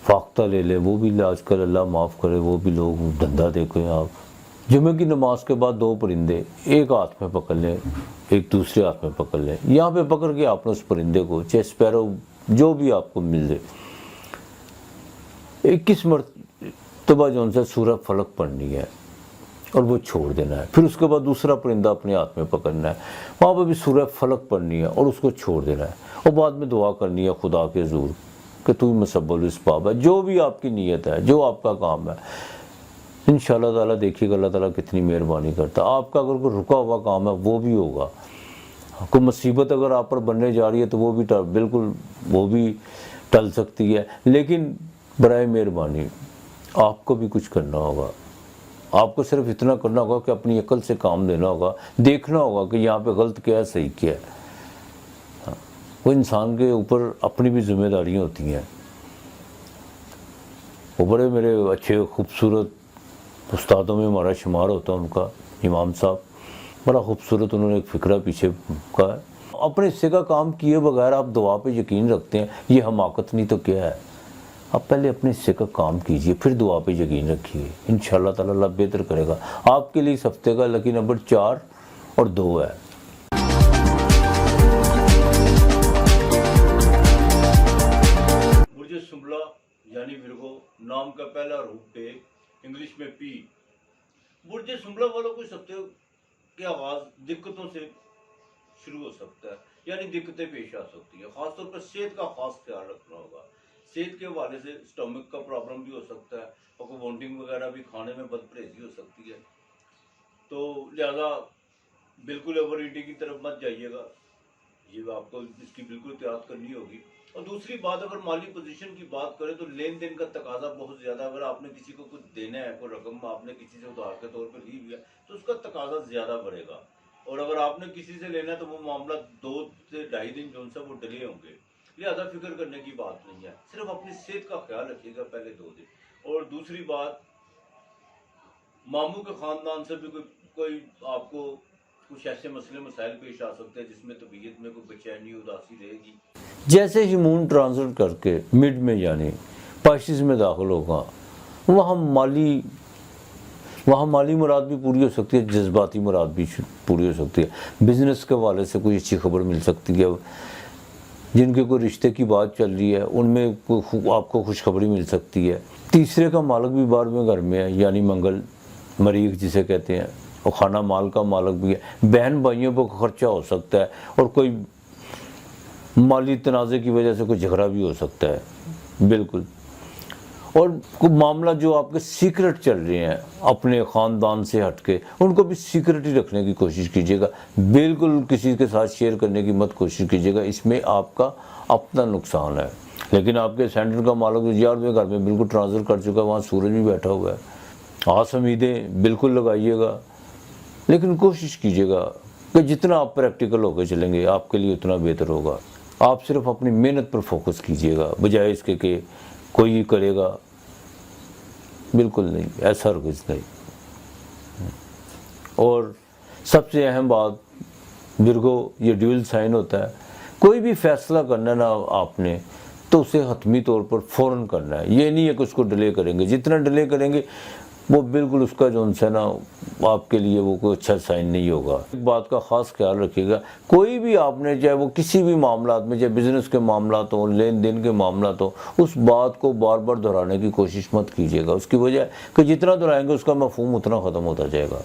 فاختہ لے لیں، وہ بھی آج کل اللہ معاف کرے وہ بھی لوگ دھندا دیکھیں آپ۔ جمعے کی نماز کے بعد 2 پرندے ایک ہاتھ میں پکڑ لیں، ایک دوسرے ہاتھ میں پکڑ لیں، یہاں پہ پکڑ کے آپ نے اس پرندے کو، چاہے سپیرو جو بھی آپ کو مل جائے، 21 مرتبہ جو ان سے سورہ فلق پڑھنی ہے، اور وہ چھوڑ دینا ہے. پھر اس کے بعد دوسرا پرندہ اپنے ہاتھ میں پکڑنا ہے, وہاں پہ بھی سورہ فلق پڑھنی ہے اور اس کو چھوڑ دینا ہے, اور بعد میں دعا کرنی ہے خدا کے حضور کہ تو ہی مسبب الاسباب ہے. جو بھی آپ کی نیت ہے, جو آپ کا کام ہے, انشاءاللہ تعالیٰ دیکھیے گا اللہ تعالیٰ کتنی مہربانی کرتا ہے. آپ کا اگر کوئی رکا ہوا کام ہے وہ بھی ہوگا. کوئی مصیبت اگر آپ پر بننے جا رہی ہے تو وہ بھی بالکل وہ بھی ٹل سکتی ہے, لیکن برائے مہربانی آپ کو بھی کچھ کرنا ہوگا. آپ کو صرف اتنا کرنا ہوگا کہ اپنی عقل سے کام لینا ہوگا, دیکھنا ہوگا کہ یہاں پہ غلط کیا ہے, صحیح کیا ہے. وہ انسان کے اوپر اپنی بھی ذمہ داریاں ہوتی ہیں. وہ بڑے میرے اچھے خوبصورت استادوں میں ہمارا شمار ہوتا ہے ان کا, امام صاحب, بڑا خوبصورت انہوں نے ایک فکرہ پیچھے کا ہے. اپنے حصے کا کام کیے بغیر آپ دعا پہ یقین رکھتے ہیں, یہ حماقت نہیں تو کیا ہے. آپ پہلے اپنے حصے کا کام کیجئے, پھر دعا پہ یقین رکھیے, انشاءاللہ تعالی اللہ بہتر کرے گا. آپ کے لیے اس ہفتے کا لکی نمبر 4 اور 2 ہے. برج سنبلہ یعنی ورگو نام کا پہلا روپ پہ انگلش میں پی. برج سنبلہ والوں کو اس ہفتے کے آغاز دقتوں سے شروع ہو سکتا ہے, یعنی دقتیں پیش آ سکتی ہیں. خاص طور پر صحت کا خاص خیال رکھنا ہوگا. صحت کے حوالے سے اسٹمک کا پرابلم بھی ہو سکتا ہے, اور کوئی وانٹنگ وغیرہ بھی, کھانے میں بد پرہیزی ہو سکتی ہے. تو لہذا بالکل اوور ایٹنگ کی طرف مت جائیے گا, یہ آپ کو اس کی بالکل احتیاط کرنی ہوگی. اور دوسری بات, اگر مالی پوزیشن کی بات کریں تو لین دین کا تقاضا بہت زیادہ. اگر آپ نے کسی کو کچھ دینا ہے, کوئی رقم آپ نے کسی سے ادھار کے طور پر لی ہوئی ہے, تو اس کا تقاضا زیادہ بڑھے گا. اور اگر آپ نے کسی سے لینا ہے تو وہ معاملہ 2 سے 2.5 دن جو وہ ڈیلے ہوں گے. لہذا فکر کرنے کی بات نہیں ہے, صرف اپنی صحت کا خیال رکھیے گا پہلے 2 دن. اور دوسری بات, ماموں کے خاندان سے بھی کوئی آپ کو کچھ ایسے مسئلے مسائل پیش آ سکتے ہیں جس میں طبیعت میں کوئی بے چینی اداسی رہے گی. جیسے ہی مون ٹرانزٹ کر کے مڈ میں یعنی پائسز میں داخل ہوگا, وہاں مالی مراد بھی پوری ہو سکتی ہے, جذباتی مراد بھی پوری ہو سکتی ہے. بزنس کے حوالے سے کوئی اچھی خبر مل سکتی ہے. جن کے کوئی رشتے کی بات چل رہی ہے ان میں آپ کو خوشخبری مل سکتی ہے. تیسرے کا مالک بھی 12ویں گھر میں ہے, یعنی منگل, مریخ جسے کہتے ہیں, اور خانہ مال کا مالک بھی ہے. بہن بھائیوں پر خرچہ ہو سکتا ہے, اور کوئی مالی تنازع کی وجہ سے کوئی جھگڑا بھی ہو سکتا ہے. بالکل. اور کوئی معاملہ جو آپ کے سیکرٹ چل رہے ہیں اپنے خاندان سے ہٹ کے, ان کو بھی سیکرٹ ہی رکھنے کی کوشش کیجیے گا. بالکل کسی کے ساتھ شیئر کرنے کی مت کوشش کیجیے گا, اس میں آپ کا اپنا نقصان ہے. لیکن آپ کے سینٹر کا مالک 11ویں گھر میں بالکل ٹرانسفر کر چکا ہے, وہاں سورج بھی بیٹھا ہوا ہے. آس امیدیں بالکل لگائیے گا, لیکن کوشش کیجیے گا کہ جتنا آپ پریکٹیکل ہو کے چلیں گے آپ کے لیے اتنا بہتر ہوگا. آپ صرف اپنی محنت پر فوکس کیجیے گا, بجائے اس کے کہ کوئی کرے گا. بالکل نہیں, ایسا ہرگز نہیں. اور سب سے اہم بات, ورگو یہ ڈیول سائن ہوتا ہے, کوئی بھی فیصلہ کرنا ہے نا آپ نے تو اسے حتمی طور پر فوراً کرنا ہے. یہ نہیں ہے کہ اس کو ڈیلے کریں گے. جتنا ڈیلے کریں گے وہ بالکل اس کا جو ان سے نا آپ کے لیے وہ کوئی اچھا سائن نہیں ہوگا. ایک بات کا خاص خیال رکھیے گا, کوئی بھی آپ نے, چاہے وہ کسی بھی معاملات میں, چاہے بزنس کے معاملات ہوں, لین دین کے معاملات ہوں, اس بات کو بار بار دہرانے کی کوشش مت کیجیے گا. اس کی وجہ کہ جتنا دہرائیں گے اس کا مفہوم اتنا ختم ہوتا جائے گا.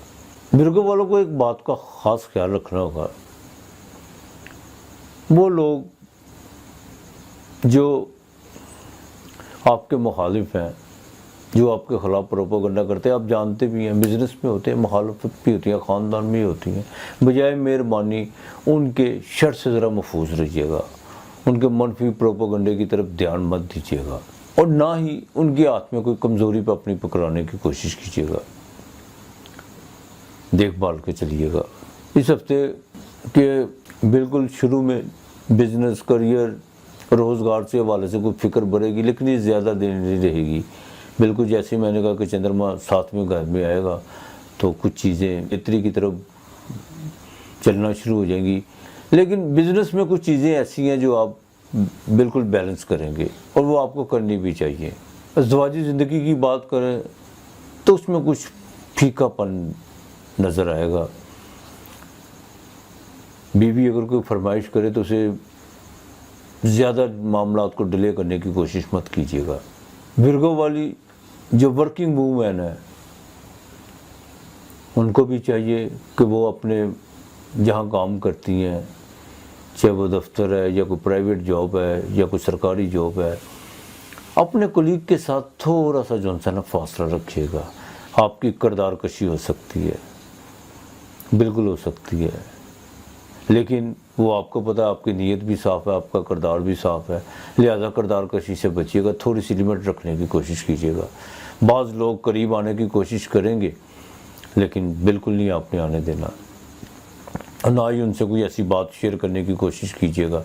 ورگو والوں کو ایک بات کا خاص خیال رکھنا ہوگا, وہ لوگ جو آپ کے مخالف ہیں, جو آپ کے خلاف پروپیگنڈا کرتے ہیں, آپ جانتے بھی ہیں بزنس میں ہوتے ہیں, مخالفت بھی ہوتی ہے, خاندان میں ہوتی ہیں. بجائے مہربانی ان کے شر سے ذرا محفوظ رہیے گا. ان کے منفی پروپیگنڈے کی طرف دھیان مت دیجیے گا, اور نہ ہی ان کے ہاتھ میں کوئی کمزوری پہ اپنی پکڑانے کی کوشش کیجیے گا. دیکھ بھال کے چلیے گا. اس ہفتے کے بالکل شروع میں بزنس, کریئر, روزگار سے حوالے سے کوئی فکر بڑھے گی, لیکن یہ زیادہ دیر نہیں رہے گی. بالکل جیسے میں نے کہا کہ چندرما 7ویں گھر میں آئے گا تو کچھ چیزیں بہتری کی طرف چلنا شروع ہو جائیں گی. لیکن بزنس میں کچھ چیزیں ایسی ہیں جو آپ بالکل بیلنس کریں گے, اور وہ آپ کو کرنی بھی چاہیے. ازدواجی زندگی کی بات کریں تو اس میں کچھ پھیکا پن نظر آئے گا. بیوی اگر کوئی فرمائش کرے تو اسے زیادہ معاملات کو ڈیلے کرنے کی کوشش مت کیجیے گا. ورگو والی جو ورکنگ وومن ہے ان کو بھی چاہیے کہ وہ اپنے جہاں کام کرتی ہیں، چاہے وہ دفتر ہے یا کوئی پرائیویٹ جاب ہے یا کوئی سرکاری جاب ہے، اپنے کولیگ کے ساتھ تھوڑا سا جو ہے نا فاصلہ رکھیے گا. آپ کی کردار کشی ہو سکتی ہے، بالکل ہو سکتی ہے، لیکن وہ آپ کو پتہ ہے آپ کی نیت بھی صاف ہے، آپ کا کردار بھی صاف ہے، لہذا کردار کشی سے بچیے گا. تھوڑی سی لمٹ رکھنے کی کوشش کیجیے گا. بعض لوگ قریب آنے کی کوشش کریں گے لیکن بالکل نہیں آپ نے آنے دینا، نہ ہی ان سے کوئی ایسی بات شیئر کرنے کی کوشش کیجیے گا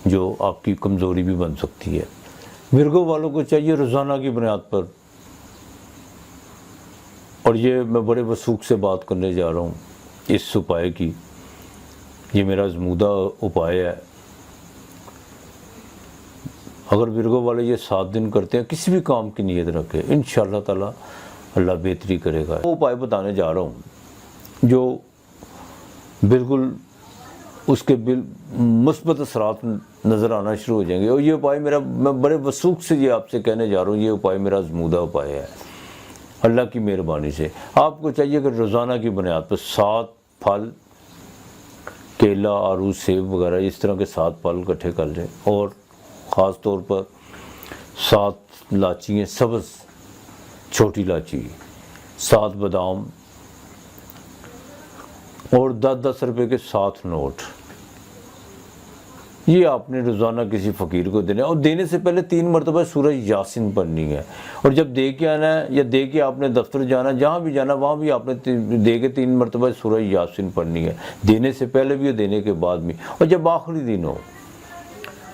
جو آپ کی کمزوری بھی بن سکتی ہے. ورگو والوں کو چاہیے روزانہ کی بنیاد پر، اور یہ میں بڑے وثوق سے بات کرنے جا رہا ہوں اس اپائے کی، یہ میرا ازمودہ اپائے ہے. اگر ورگو والے یہ 7 دن کرتے ہیں، کسی بھی کام کی نیت رکھے، انشاءاللہ تعالی اللہ بہتری کرے گا. وہ اپائے بتانے جا رہا ہوں جو بالکل اس کے مثبت اثرات نظر آنا شروع ہو جائیں گے. اور یہ اپائے میں بڑے وثوق سے یہ آپ سے کہنے جا رہا ہوں، یہ اپائے میرا ازمودہ اپائے ہے. اللہ کی مہربانی سے آپ کو چاہیے کہ روزانہ کی بنیاد پر 7 پھل، کیلا، آڑو، سیب وغیرہ اس طرح کے 7 پھل اکٹھے کر لیں، اور خاص طور پر 7 لاچیاں سبز، چھوٹی لاچی، 7 بادام، اور 10-10 روپے کے 7 نوٹ. یہ آپ نے روزانہ کسی فقیر کو دینا ہے، اور دینے سے پہلے 3 مرتبہ سورہ یاسین پڑھنی ہے. اور جب دے کے آنا ہے یا دے کے آپ نے دفتر جانا ہے، جہاں بھی جانا وہاں بھی آپ نے دے کے 3 مرتبہ سورہ یاسین پڑھنی ہے، دینے سے پہلے بھی اور دینے کے بعد بھی. اور جب آخری دن ہو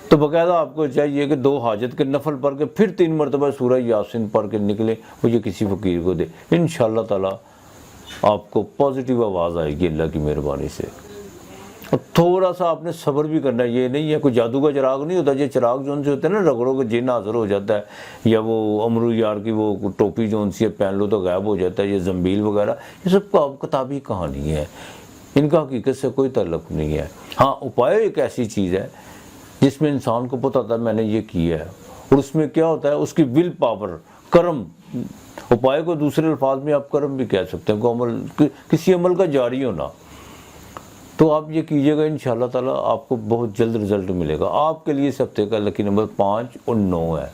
تو باقاعدہ آپ کو چاہیے کہ 2 حاجت کے نفل پڑھ کے پھر 3 مرتبہ سورہ یاسین پڑھ کے نکلیں، وہ یہ کسی فقیر کو دے. انشاءاللہ تعالی آپ کو پازیٹیو آواز آئے گی اللہ کی مہربانی سے. اور تھوڑا سا آپ نے صبر بھی کرنا ہے. یہ نہیں ہے کوئی جادو کا چراغ نہیں ہوتا. یہ چراغ جو ان سے ہوتے ہیں نا، رگڑوں کے جن حاضر ہو جاتا ہے، یا وہ امرو یار کی وہ ٹوپی جو ان سے پہن لو تو غائب ہو جاتا ہے، یہ زنبیل وغیرہ، یہ سب کتابی کہانی ہے، ان کا حقیقت سے کوئی تعلق نہیں ہے. ہاں، اپائے ایک ایسی چیز ہے جس میں انسان کو پتہ ہوتا ہے میں نے یہ کیا ہے، اور اس میں کیا ہوتا ہے، اس کی ول پاور، کرم. اپائے کو دوسرے الفاظ میں آپ کرم بھی کہہ سکتے ہیں، کسی عمل کا جاری ہونا. تو آپ یہ کیجئے گا، انشاءاللہ تعالیٰ آپ کو بہت جلد رزلٹ ملے گا. آپ کے لیے اس ہفتے کا لکی نمبر 5 اور 9 ہے.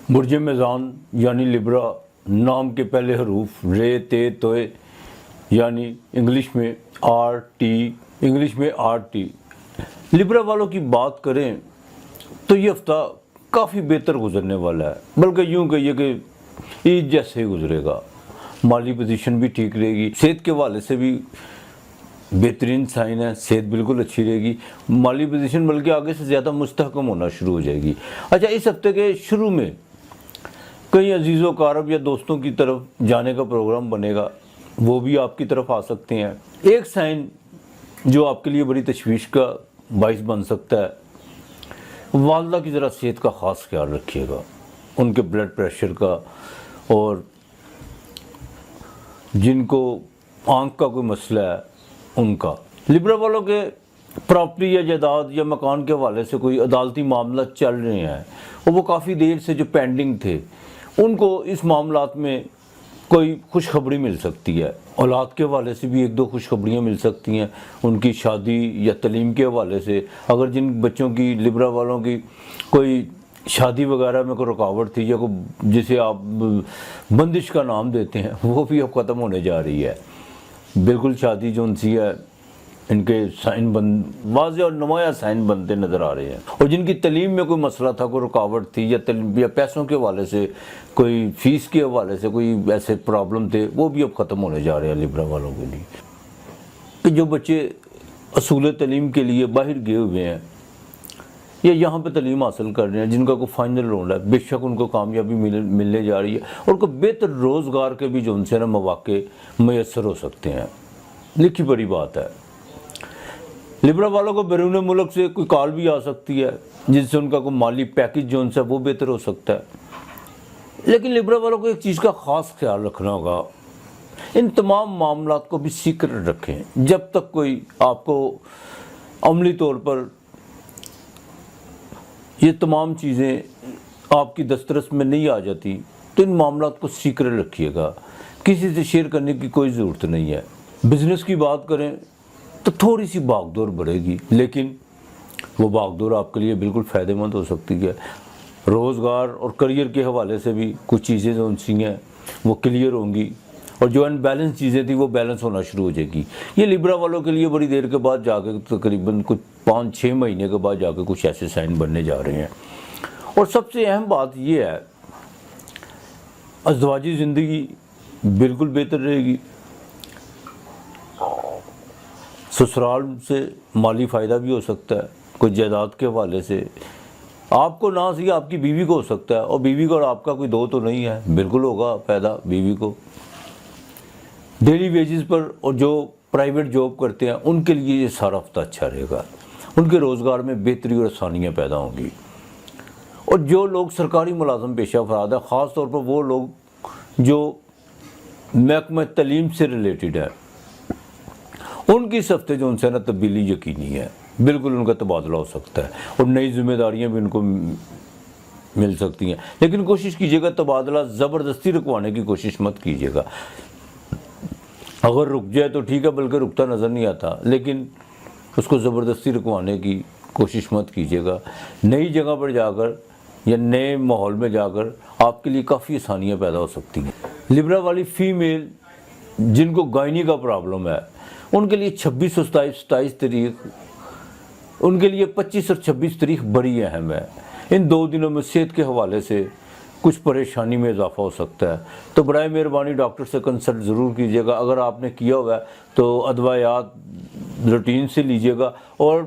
برج میزان یعنی لبرا، نام کے پہلے حروف رے، تے، توئے، یعنی انگلش میں RT. لبرا والوں کی بات کریں تو یہ ہفتہ کافی بہتر گزرنے والا ہے، بلکہ یوں کہیے کہ عید جیسے ہی گزرے گا. مالی پوزیشن بھی ٹھیک رہے گی، صحت کے حوالے سے بھی بہترین سائن ہے، صحت بالکل اچھی رہے گی. مالی پوزیشن بلکہ آگے سے زیادہ مستحکم ہونا شروع ہو جائے گی. اچھا، اس ہفتے کے شروع میں کئی عزیز و اقارب یا دوستوں کی طرف جانے کا پروگرام بنے گا، وہ بھی آپ کی طرف آ سکتے ہیں. ایک سائن جو آپ کے لیے بڑی تشویش کا باعث بن سکتا ہے، والدہ کی ذرا صحت کا خاص خیال رکھیے گا، ان کے بلڈ پریشر کا، اور جن کو آنکھ کا کوئی مسئلہ ہے ان کا. لبرا والوں کے پراپرٹی یا جائیداد یا مکان کے حوالے سے کوئی عدالتی معاملات چل رہے ہیں، اور وہ کافی دیر سے جو پینڈنگ تھے، ان کو اس معاملات میں کوئی خوشخبری مل سکتی ہے. اولاد کے حوالے سے بھی 1-2 خوشخبریاں مل سکتی ہیں، ان کی شادی یا تعلیم کے حوالے سے. اگر جن بچوں کی لبرا والوں کی کوئی شادی وغیرہ میں کوئی رکاوٹ تھی، یا کوئی جسے آپ بندش کا نام دیتے ہیں، وہ بھی اب ختم ہونے جا رہی ہے. بالکل شادی جو ان سی ہے، ان کے سائن واضح اور نمایاں سائن بنتے نظر آ رہے ہیں. اور جن کی تعلیم میں کوئی مسئلہ تھا، کوئی رکاوٹ تھی، یا پیسوں کے حوالے سے، کوئی فیس کے حوالے سے کوئی ایسے پرابلم تھے، وہ بھی اب ختم ہونے جا رہے ہیں لبرا والوں کے لیے. کہ جو بچے اصول تعلیم کے لیے باہر گئے ہوئے ہیں یا یہاں پہ تعلیم حاصل کر رہے ہیں، جن کا کوئی فائنل رول ہے، بے شک ان کو کامیابی ملنے جا رہی ہے، اور کوئی بہتر روزگار کے بھی جو ان سے مواقع میسر ہو سکتے ہیں. لکھی بڑی بات ہے. لبرا والوں کو بیرون ملک سے کوئی کال بھی آ سکتی ہے، جس سے ان کا کوئی مالی پیکج جو ان سے وہ بہتر ہو سکتا ہے. لیکن لبرا والوں کو ایک چیز کا خاص خیال رکھنا ہوگا، ان تمام معاملات کو بھی سیکرٹ رکھیں جب تک کوئی آپ کو عملی طور پر یہ تمام چیزیں آپ کی دسترس میں نہیں آ جاتی تو ان معاملات کو سیکرٹ رکھیے گا، کسی سے شیئر کرنے کی کوئی ضرورت نہیں ہے۔ بزنس کی بات کریں تو تھوڑی سی بھاگ دوڑ بڑھے گی، لیکن وہ بھاگ دوڑ آپ کے لیے بالکل فائدہ مند ہو سکتی ہے۔ روزگار اور کریئر کے حوالے سے بھی کچھ چیزیں جو سی ہیں وہ کلیئر ہوں گی، اور جو ان بیلنس چیزیں تھیں وہ بیلنس ہونا شروع ہو جائے گی۔ یہ لیبرا والوں کے لیے بڑی دیر کے بعد جا کے تقریباً کچھ 5-6 مہینے کے بعد جا کے کچھ ایسے سائن بننے جا رہے ہیں۔ اور سب سے اہم بات یہ ہے، ازدواجی زندگی بالکل بہتر رہے گی، سسرال سے مالی فائدہ بھی ہو سکتا ہے، کوئی جائیداد کے حوالے سے آپ کو نہ صحیح آپ کی بیوی کو ہو سکتا ہے، اور بیوی کو اور آپ کا کوئی دو تو نہیں ہے، بالکل ہوگا فائدہ بیوی کو۔ ڈیلی ویجز پر اور جو پرائیویٹ جاب کرتے ہیں ان کے لیے یہ سارا ہفتہ اچھا رہے گا، ان کے روزگار میں بہتری اور آسانیاں پیدا ہوں گی۔ اور جو لوگ سرکاری ملازم پیشہ افراد ہیں، خاص طور پر وہ لوگ جو محکمہ تعلیم سے ریلیٹڈ ہے، ان کی اس ہفتے جو ان سے نا تبدیلی یقینی ہے، بالکل ان کا تبادلہ ہو سکتا ہے، اور نئی ذمہ داریاں بھی ان کو مل سکتی ہیں۔ لیکن کوشش کیجیے گا تبادلہ زبردستی رکوانے کی کوشش مت کیجیے گا، اگر رک جائے تو ٹھیک ہے، بلکہ رکتا نظر نہیں آتا، لیکن اس کو زبردستی رکوانے کی کوشش مت کیجیے گا۔ نئی جگہ پر جا کر یا نئے ماحول میں جا کر آپ کے لیے کافی آسانیاں پیدا ہو سکتی ہیں۔ لیبرا والی فیمیل جن کو گائنی کا پرابلم ہے، ان کے لیے 26 اور 27 تاریخ، ان کے لیے 25 اور 26 تاریخ بڑی اہم ہے۔ ان 2 دنوں میں صحت کے حوالے سے کچھ پریشانی میں اضافہ ہو سکتا ہے، تو برائے مہربانی ڈاکٹر سے کنسلٹ ضرور کیجیے گا۔ اگر آپ نے کیا ہوا ہے تو ادویات روٹین سے لیجیے گا اور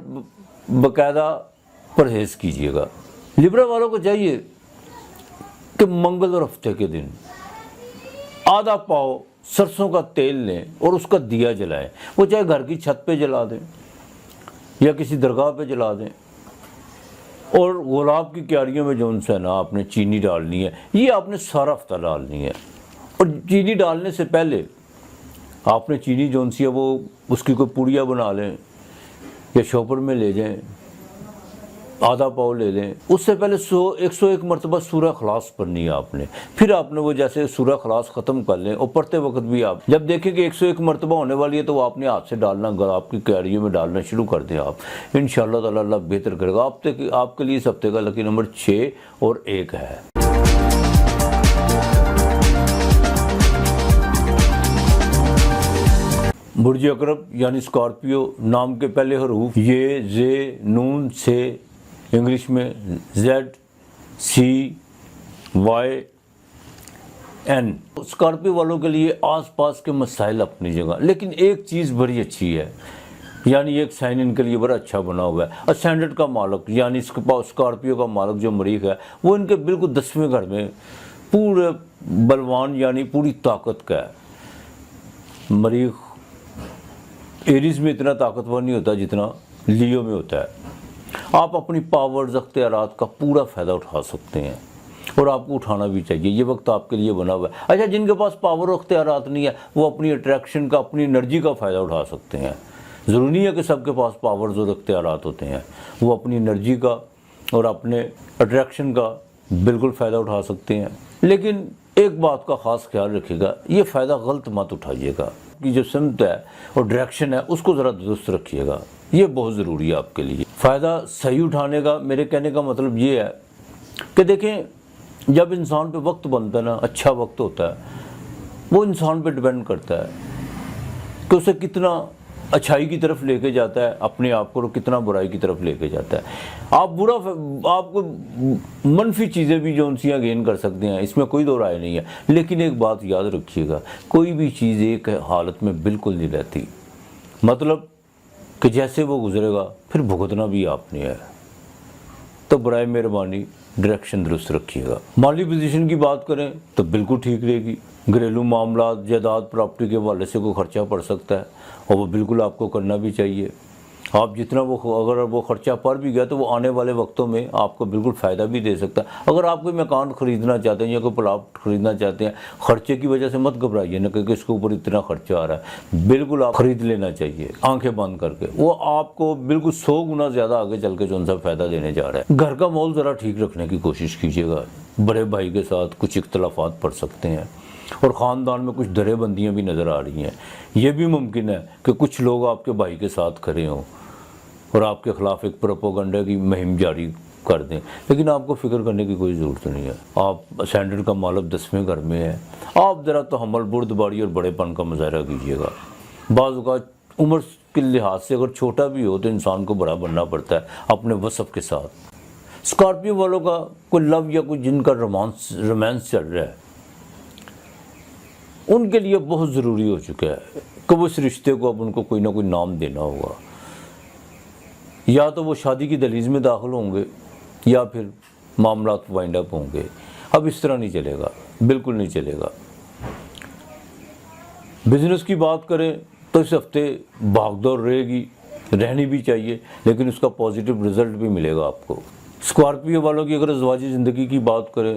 باقاعدہ پرہیز کیجیے گا۔ لیبرا والوں کو چاہیے کہ منگل اور ہفتے کے دن آدھا پاؤ سرسوں کا تیل لیں اور اس کا دیا جلائیں، وہ چاہے گھر کی چھت پہ جلا دیں یا کسی درگاہ پہ جلا دیں، اور گلاب کی کیاریوں میں جو ان سے نا آپ نے چینی ڈالنی ہے، یہ آپ نے سارا ہفتہ ڈالنی ہے۔ اور چینی ڈالنے سے پہلے آپ نے چینی جو سی ہے وہ اس کی کوئی پوڑیاں بنا لیں یا شاپر میں لے جائیں، آدھا پاؤ لے لیں، اس سے پہلے 101 مرتبہ سورہ اخلاص پڑھنی ہے آپ نے، پھر آپ نے وہ جیسے سورہ اخلاص ختم کر لیں، اور پڑھتے وقت بھی آپ جب دیکھیں کہ 101 مرتبہ ہونے والی ہے تو وہ آپ نے ہاتھ سے ڈالنا، آپ کی کیاریوں میں ڈالنا شروع کر دیں آپ، انشاءاللہ تعالی اللہ بہتر کرے گا۔ آپ کے لیے اس ہفتے کا لکی نمبر 6 اور 1 ہے۔ برج عقرب یعنی اسکارپیو، نام کے پہلے حروف یہ، زے، نون سے، انگلش میں ZCYN۔ اسکارپیو والوں کے لیے آس پاس کے مسائل اپنی جگہ، لیکن ایک چیز بڑی اچھی ہے، یعنی ایک سائن ان کے لیے بڑا اچھا بنا ہوا ہے۔ اسینڈنٹ کا مالک یعنی اسکارپیو کا مالک جو مریخ ہے، وہ ان کے بالکل 10ویں گھر میں پورے بلوان یعنی پوری طاقت کا ہے۔ مریخ ایریز میں اتنا طاقتور نہیں ہوتا جتنا لیو میں ہوتا ہے۔ آپ اپنی پاورز، اختیارات کا پورا فائدہ اٹھا سکتے ہیں، اور آپ کو اٹھانا بھی چاہیے، یہ وقت آپ کے لیے بنا ہوا ہے۔ اچھا، جن کے پاس پاور و اختیارات نہیں ہے وہ اپنی اٹریکشن کا، اپنی انرجی کا فائدہ اٹھا سکتے ہیں۔ ضروری نہیں ہے کہ سب کے پاس پاورز اور اختیارات ہوتے ہیں، وہ اپنی انرجی کا اور اپنے اٹریکشن کا بالکل فائدہ اٹھا سکتے ہیں۔ لیکن ایک بات کا خاص خیال رکھیے گا، یہ فائدہ غلط مت اٹھائیے گا، کی جو سمت ہے اور ڈائریکشن ہے اس کو ذرا درست رکھیے گا، یہ بہت ضروری ہے آپ کے لیے۔ فائدہ صحیح اٹھانے کا میرے کہنے کا مطلب یہ ہے کہ دیکھیں، جب انسان پہ وقت بنتا ہے نا، اچھا وقت ہوتا ہے، وہ انسان پہ ڈیپینڈ کرتا ہے کہ اسے کتنا اچھائی کی طرف لے کے جاتا ہے اپنے آپ کو، اور کتنا برائی کی طرف لے کے جاتا ہے۔ آپ کو منفی چیزیں بھی جو انسیاں گین کر سکتے ہیں، اس میں کوئی دو رائے نہیں ہے، لیکن ایک بات یاد رکھیے گا، کوئی بھی چیز ایک حالت میں بالکل نہیں رہتی، مطلب کہ جیسے وہ گزرے گا پھر بھگتنا بھی آپ نے ہے۔ تو برائے مہربانی ڈائریکشن درست رکھیے گا۔ مالی پوزیشن کی بات کریں تو بالکل ٹھیک رہے گی۔ گھریلو معاملات، جائیداد، پراپرٹی کے حوالے سے کوئی خرچہ پڑ سکتا ہے، اور وہ بالکل آپ کو کرنا بھی چاہیے۔ آپ جتنا اگر وہ خرچہ پڑ بھی گیا تو وہ آنے والے وقتوں میں آپ کو بالکل فائدہ بھی دے سکتا ہے۔ اگر آپ کوئی مکان خریدنا چاہتے ہیں یا کوئی پلاٹ خریدنا چاہتے ہیں، خرچے کی وجہ سے مت گھبرائیے نا کہ اس کے اوپر اتنا خرچہ آ رہا ہے، بالکل آپ خرید لینا چاہیے آنکھیں بند کر کے، وہ آپ کو بالکل 100 گنا زیادہ آگے چل کے جو ان سے فائدہ دینے جا رہا ہے۔ گھر کا ماحول ذرا ٹھیک رکھنے کی کوشش کیجیے گا، بڑے بھائی کے ساتھ کچھ اختلافات پڑ سکتے ہیں، اور خاندان میں کچھ درے بندیاں بھی نظر آ رہی ہیں، یہ بھی ممکن ہے کہ کچھ لوگ آپ کے بھائی کے ساتھ کھڑے ہوں اور آپ کے خلاف ایک پروپیگنڈا کی مہم جاری کر دیں، لیکن آپ کو فکر کرنے کی کوئی ضرورت نہیں ہے۔ آپ اسینڈرڈ کا مالک 10ویں گھر میں ہے، آپ ذرا تحمل، بردباری اور بڑے پن کا مظاہرہ کیجیے گا۔ بعض اوقات عمر کے لحاظ سے اگر چھوٹا بھی ہو تو انسان کو بڑا بننا پڑتا ہے اپنے وصف کے ساتھ۔ اسکارپیو والوں کا کوئی لو یا کوئی جن کا رومانس چل رہا ہے، ان کے لیے بہت ضروری ہو چکا ہے کہ وہ اس رشتے کو اب ان کو کوئی نہ کوئی نام دینا ہوگا، یا تو وہ شادی کی دہلیز میں داخل ہوں گے یا پھر معاملات وائنڈ اپ ہوں گے۔ اب اس طرح نہیں چلے گا، بالکل نہیں چلے گا۔ بزنس کی بات کریں تو اس ہفتے بھاگ دوڑ رہے گی، رہنی بھی چاہیے، لیکن اس کا پازیٹیو رزلٹ بھی ملے گا آپ کو۔ اسکارپیو والوں کی اگر ازدواجی زندگی کی بات کریں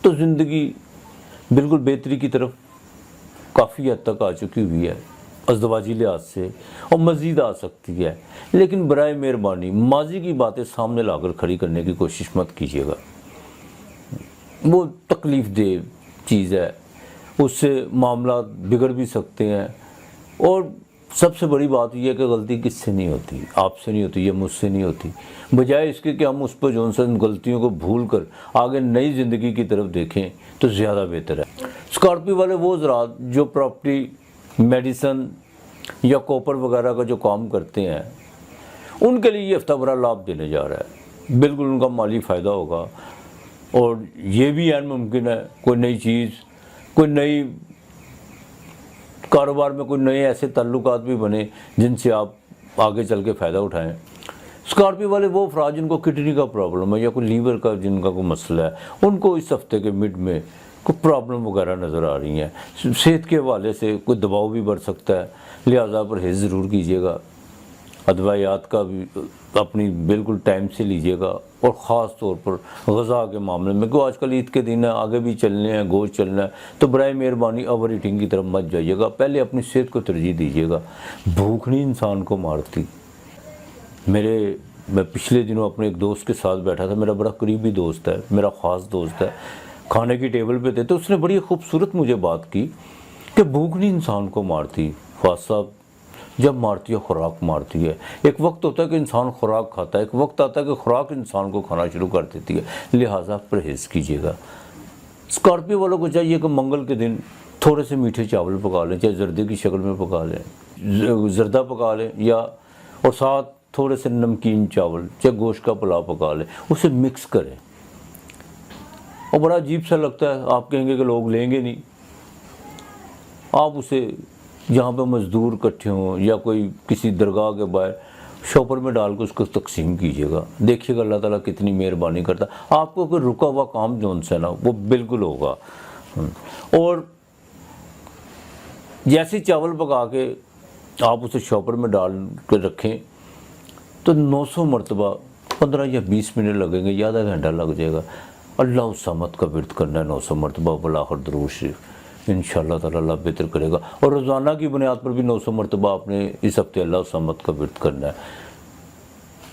تو زندگی بالکل بہتری کی طرف کافی حد تک آ چکی ہوئی ہے ازدواجی لحاظ سے، اور مزید آ سکتی ہے، لیکن برائے مہربانی ماضی کی باتیں سامنے لا کر کھڑی کرنے کی کوشش مت کیجیے گا، وہ تکلیف دہ چیز ہے، اس سے معاملات بگڑ بھی سکتے ہیں۔ اور سب سے بڑی بات یہ ہے کہ غلطی کس سے نہیں ہوتی، آپ سے نہیں ہوتی، یہ مجھ سے نہیں ہوتی، بجائے اس کے کہ ہم اس پر جو ان غلطیوں کو بھول کر آگے نئی زندگی کی طرف دیکھیں تو زیادہ بہتر ہے۔ اسکارپیو والے وہ حضرات جو پراپرٹی، میڈیسن یا کوپر وغیرہ کا جو کام کرتے ہیں، ان کے لیے یہ ہفتہ بڑا لابھ دینے جا رہا ہے، بالکل ان کا مالی فائدہ ہوگا، اور یہ بھی عین ممکن ہے کوئی نئی چیز، کوئی نئی کاروبار میں کوئی نئے ایسے تعلقات بھی بنے جن سے آپ آگے چل کے فائدہ اٹھائیں۔ اسکارپیو والے وہ افراد جن کو کڈنی کا پرابلم ہے یا کوئی لیور کا جن کا کوئی مسئلہ ہے، ان کو اس ہفتے کے مڈ میں کوئی پرابلم وغیرہ نظر آ رہی ہیں، صحت کے حوالے سے کوئی دباؤ بھی بڑھ سکتا ہے، لہٰذا پرہیز ضرور کیجیے گا، ادویات کا بھی اپنی بالکل ٹائم سے لیجیے گا، اور خاص طور پر غذا کے معاملے میں، کہ آج کل عید کے دن ہے، آگے بھی چلنے ہیں، گوشت چلنا ہے، تو برائے مہربانی اوور ایٹنگ کی طرف مت جائیے گا، پہلے اپنی صحت کو ترجیح دیجیے گا۔ بھوک نہیں انسان کو مارتی۔ میں پچھلے دنوں اپنے ایک دوست کے ساتھ بیٹھا تھا، میرا بڑا قریبی دوست ہے، میرا خاص دوست ہے، کھانے کی ٹیبل پہ تھے تو اس نے بڑی خوبصورت مجھے بات کی کہ بھوک نہیں انسان کو مارتی فاضل صاحب، جب مارتی ہے خوراک مارتی ہے۔ ایک وقت ہوتا ہے کہ انسان خوراک کھاتا ہے، ایک وقت آتا ہے کہ خوراک انسان کو کھانا شروع کر دیتی ہے، لہٰذا پرہیز کیجیے گا۔ اسکارپیو والوں کو چاہیے کہ منگل کے دن تھوڑے سے میٹھے چاول پکا لیں، چاہے زردے کی شکل میں پکا لیں، زردہ پکا لیں، یا اور ساتھ تھوڑے سے نمکین چاول، چاہے گوشت کا پلاؤ پکا لیں، اسے مکس کریں۔ اور بڑا عجیب سا لگتا ہے، آپ کہیں گے کہ لوگ لیں گے نہیں، آپ اسے جہاں پہ مزدور اکٹھے ہوں یا کوئی کسی درگاہ کے باہر شاپر میں ڈال کے اس کو تقسیم کیجیے گا، دیکھیے گا اللہ تعالیٰ کتنی مہربانی کرتا، آپ کو کوئی رکا ہوا کام جو ان سے نا وہ بالکل ہوگا۔ اور جیسے چاول پکا کے آپ اسے شاپر میں ڈال کے رکھیں تو 900 مرتبہ 15 یا 20 منٹ لگیں گے یا آدھا گھنٹہ لگ جائے گا، اللہ الصمد کا ورد کرنا ہے 900 مرتبہ بالآخر درود شریف، انشاءاللہ تعالی اللہ بہتر کرے گا۔ اور روزانہ کی بنیاد پر بھی 900 مرتبہ آپ نے اس ہفتے اللہ الصمد کا ورد کرنا ہے۔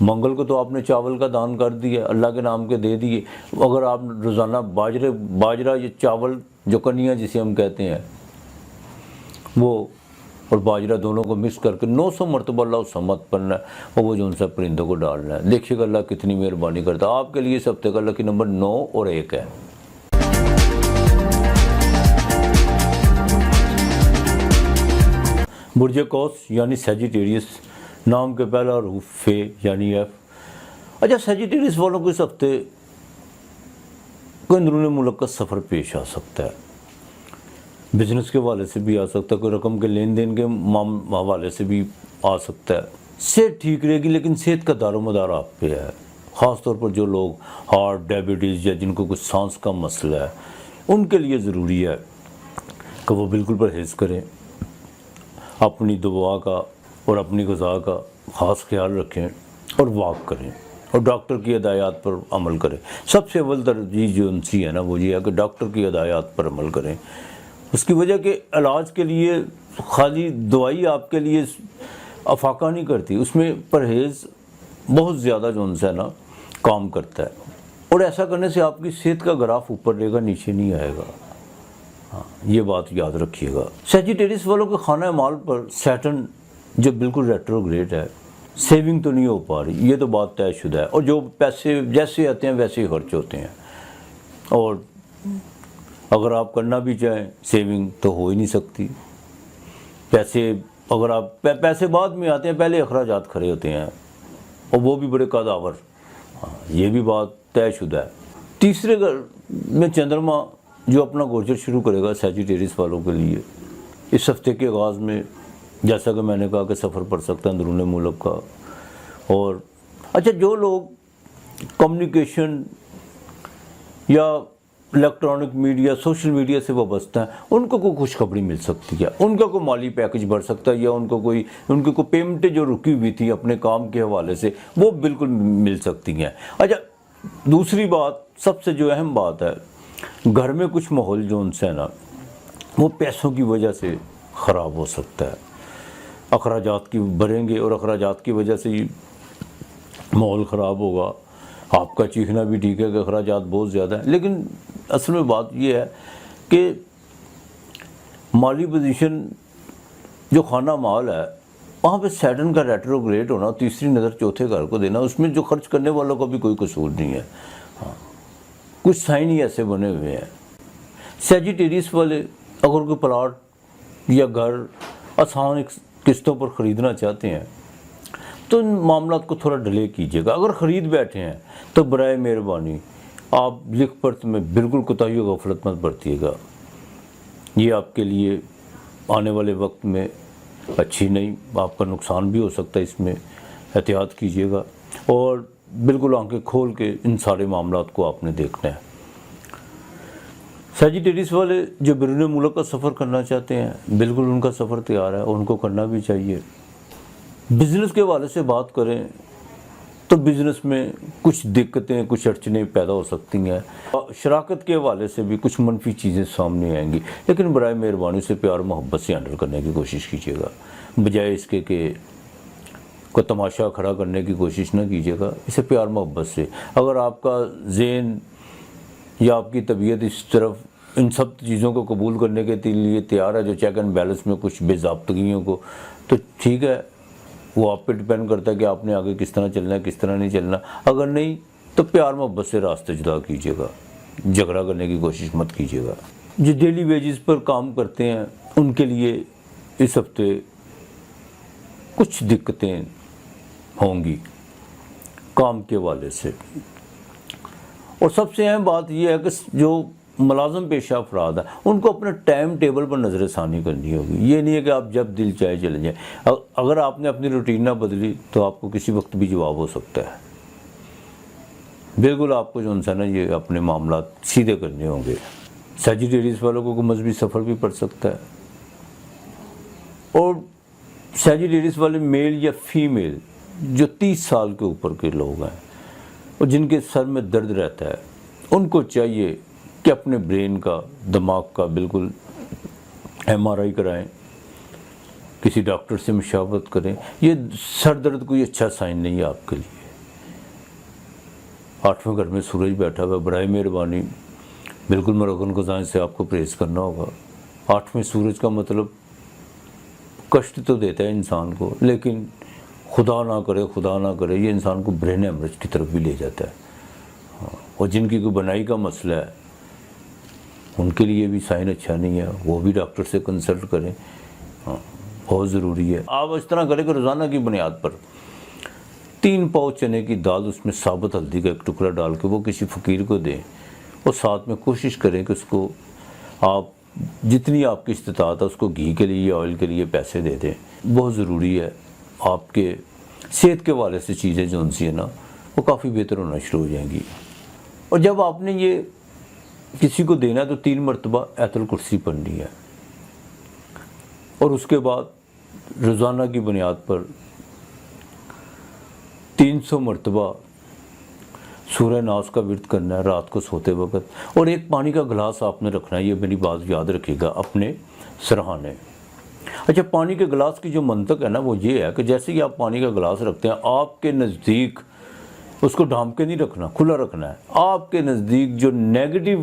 منگل کو تو آپ نے چاول کا دان کر دیا، اللہ کے نام کے دے دیے، اگر آپ روزانہ باجرہ یا چاول جو کنیاں جسے ہم کہتے ہیں وہ اور باجرہ دونوں کو مکس کر کے 900 مرتبہ اللہ الصمد پڑھنا ہے، اور وہ جو ان سے پرندوں کو ڈالنا ہے، دیکھیے گا اللہ کتنی مہربانی کرتا ہے۔ آپ کے لیے اس ہفتے کا لکی نمبر 9 اور 1 ہے۔ برج قوس یعنی سیجیٹیریس، نام کے پہلا حرف فے یعنی ایف۔ اچھا، سیجیٹیریس والوں کو اس ہفتے کوئی اندرون ملک کا سفر پیش آ سکتا ہے، بزنس کے حوالے سے بھی آ سکتا ہے، کوئی رقم کے لین دین کے حوالے سے بھی آ سکتا ہے۔ صحت ٹھیک رہے گی، لیکن صحت کا دار و مدار آپ پہ ہے، خاص طور پر جو لوگ ہارٹ، ڈائبٹیز یا جن کو کچھ سانس کا مسئلہ ہے، ان کے لیے ضروری ہے کہ وہ بالکل پرہیز کریں اپنی دوا کا اور اپنی غذا کا، خاص خیال رکھیں اور واک کریں اور ڈاکٹر کی ہدایات پر عمل کریں. سب سے اول ترجیح جو ان سی ہے نا وہ یہ ہے کہ ڈاکٹر کی ہدایات پر عمل کریں. اس کی وجہ کہ علاج کے لیے خالی دوائی آپ کے لیے افاقہ نہیں کرتی, اس میں پرہیز بہت زیادہ جو ان سے نا کام کرتا ہے, اور ایسا کرنے سے آپ کی صحت کا گراف اوپر رہے گا, نیچے نہیں آئے گا. ہاں, یہ بات یاد رکھیے گا. سیجیٹیریس والوں کے خانہ مال پر سیٹرن جو بالکل ریٹروگریڈ ہے, سیونگ تو نہیں ہو پا رہی, یہ تو بات طے شدہ ہے, اور جو پیسے جیسے آتے ہیں ویسے ہی خرچ ہوتے ہیں, اور اگر آپ کرنا بھی چاہیں سیونگ تو ہو ہی نہیں سکتی. پیسے اگر آپ پیسے بعد میں آتے ہیں, پہلے اخراجات کھڑے ہوتے ہیں, اور وہ بھی بڑے قداور. یہ بھی بات طے شدہ ہے. تیسرے میں چندرما جو اپنا گوچر شروع کرے گا سیجیٹیریس والوں کے لیے اس ہفتے کے آغاز میں, جیسا کہ میں نے کہا کہ سفر پڑ سکتا ہے اندرون ملک کا. اور اچھا, جو لوگ کمیونیکیشن یا الیکٹرانک میڈیا, سوشل میڈیا سے وابستہ ہیں, ان کو کوئی خوشخبری مل سکتی ہے, ان کا کوئی مالی پیکج بڑھ سکتا ہے, یا ان کی کوئی پیمنٹیں جو رکی ہوئی تھی اپنے کام کے حوالے سے وہ بالکل مل سکتی ہیں. اچھا, دوسری بات سب سے جو اہم بات ہے, گھر میں کچھ ماحول جو ان سے ہے نا وہ پیسوں کی وجہ سے خراب ہو سکتا ہے. اخراجات کی بڑھیں گے اور اخراجات کی وجہ سے ماحول خراب ہوگا. آپ کا چیخنا بھی ٹھیک ہے کہ اخراجات بہت زیادہ ہیں, لیکن اصل میں بات یہ ہے کہ مالی پوزیشن جو خانہ مال ہے وہاں پہ سیٹرن کا ریٹروگریڈ ہونا, تیسری نظر چوتھے گھر کو دینا, اس میں جو خرچ کرنے والوں کا بھی کوئی قصور نہیں ہے. ہاں, کچھ سائن ہی ایسے بنے ہوئے ہیں. سیجیٹیریس والے اگر کوئی پلاٹ یا گھر آسان قسطوں پر خریدنا چاہتے ہیں تو ان معاملات کو تھوڑا ڈیلے کیجیے گا. اگر خرید بیٹھے ہیں تو برائے مہربانی آپ لکھ پڑھ میں بالکل کوتاہی و غفلت مت برتیے گا. یہ آپ کے لیے آنے والے وقت میں اچھی نہیں, آپ کا نقصان بھی ہو سکتا ہے. اس میں احتیاط کیجیے گا اور بالکل آنکھیں کھول کے ان سارے معاملات کو آپ نے دیکھنا ہے. سیجیٹیریس والے جو بیرون ملک کا سفر کرنا چاہتے ہیں بالکل ان کا سفر تیار ہے اور ان کو کرنا بھی چاہیے. بزنس کے حوالے سے بات کریں تو بزنس میں کچھ دقتیں, کچھ اڑچنیں پیدا ہو سکتی ہیں. شراکت کے حوالے سے بھی کچھ منفی چیزیں سامنے آئیں گی, لیکن برائے مہربانی سے پیار محبت سے ہینڈل کرنے کی کوشش کیجیے گا, بجائے اس کے کہ کو تماشا کھڑا کرنے کی کوشش نہ کیجیے گا. اسے پیار محبت سے, اگر آپ کا ذہن یا آپ کی طبیعت اس طرف ان سب چیزوں کو قبول کرنے کے لیے تیار ہے, جو چیک اینڈ بیلنس میں کچھ بے ضابطگیوں کو, تو ٹھیک ہے, وہ آپ پہ ڈپینڈ کرتا ہے کہ آپ نے آگے کس طرح چلنا ہے, کس طرح نہیں چلنا. اگر نہیں تو پیار محبت سے راستے جدا کیجیے گا, جھگڑا کرنے کی کوشش مت کیجیے گا. جو ڈیلی ویجز پر کام کرتے ہیں ان کے لیے اس ہفتے کچھ دقتیں ہوں گی کام کے حوالے سے. اور سب سے اہم بات یہ ہے کہ جو ملازم پیشہ افراد ہیں ان کو اپنے ٹائم ٹیبل پر نظر ثانی کرنی ہوگی. یہ نہیں ہے کہ آپ جب دل چاہے چلے جائیں. اگر آپ نے اپنی روٹین نہ بدلی تو آپ کو کسی وقت بھی جواب ہو سکتا ہے. بالکل آپ کو جو انسان ہے یہ اپنے معاملات سیدھے کرنے ہوں گے. سیجیٹیریس والوں کو مذہبی سفر بھی پڑ سکتا ہے, اور سیجیٹیریس والے میل یا فیمیل جو 30 سال کے اوپر کے لوگ ہیں اور جن کے سر میں درد رہتا ہے ان کو چاہیے کہ اپنے برین کا, دماغ کا بالکل MRI کرائیں, کسی ڈاکٹر سے مشاورت کریں. یہ سر درد کوئی اچھا سائن نہیں ہے آپ کے لیے. 8ویں گھر میں سورج بیٹھا ہوا, برائے مہربانی بالکل مرغن غذائیں سے آپ کو پرہیز کرنا ہوگا. 8ویں سورج کا مطلب کشٹ تو دیتا ہے انسان کو, لیکن خدا نہ کرے یہ انسان کو برین ہیمرج کی طرف بھی لے جاتا ہے. اور جن کی کوئی بنائی کا مسئلہ ہے ان کے لیے بھی سائن اچھا نہیں ہے, وہ بھی ڈاکٹر سے کنسلٹ کریں, بہت ضروری ہے. آپ اس طرح کریں کہ روزانہ کی بنیاد پر 3 پاؤ چنے کی دال, اس میں ثابت ہلدی کا ایک ٹکڑا ڈال کے وہ کسی فقیر کو دیں, اور ساتھ میں کوشش کریں کہ اس کو آپ جتنی آپ کی استطاعت ہے اس کو گھی کے لیے, آئل کے لیے پیسے دے دیں. بہت ضروری ہے. آپ کے صحت کے حوالے سے چیزیں جو ان سی ہیں نا وہ کافی بہتر ہونا شروع ہو جائیں گی. اور جب آپ نے یہ کسی کو دینا ہے تو 3 مرتبہ آیت الکرسی پڑھنی ہے, اور اس کے بعد روزانہ کی بنیاد پر 300 مرتبہ سورہ ناس کا ورد کرنا ہے رات کو سوتے وقت، اور ایک پانی کا گلاس آپ نے رکھنا ہے، یہ میری بات یاد رکھیے گا، اپنے سرہانے۔ اچھا، پانی کے گلاس کی جو منطق ہے نا وہ یہ ہے کہ جیسے کہ آپ پانی کا گلاس رکھتے ہیں، آپ کے نزدیک اس کو ڈھانپ کے نہیں رکھنا، کھلا رکھنا ہے۔ آپ کے نزدیک جو نیگیٹو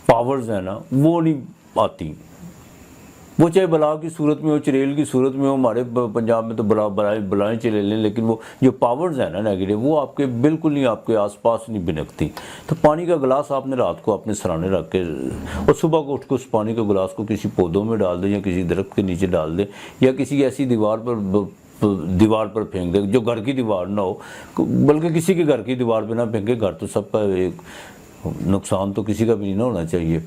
پاورز ہیں نا وہ نہیں آتی، وہ چاہے بلا کی صورت میں ہو، چڑیل کی صورت میں ہو، ہمارے پنجاب میں تو بلائیں چڑیلیں، لیکن وہ جو پاورز ہیں نا نیگیٹو، وہ آپ کے بالکل نہیں، آپ کے آس پاس نہیں بنکتی۔ تو پانی کا گلاس آپ نے رات کو اپنے سرانے رکھ کے، اور صبح کو اٹھ کے اس پانی کے گلاس کو کسی پودوں میں ڈال دیں یا کسی درخت کے نیچے ڈال دیں، یا کسی ایسی دیوار پر پھینک دیں جو گھر کی دیوار نہ ہو، بلکہ کسی کے گھر کی دیوار پہ نہ پھینکے، گھر تو سب کا ایک نقصان تو کسی کا بھی نہیں ہونا چاہیے۔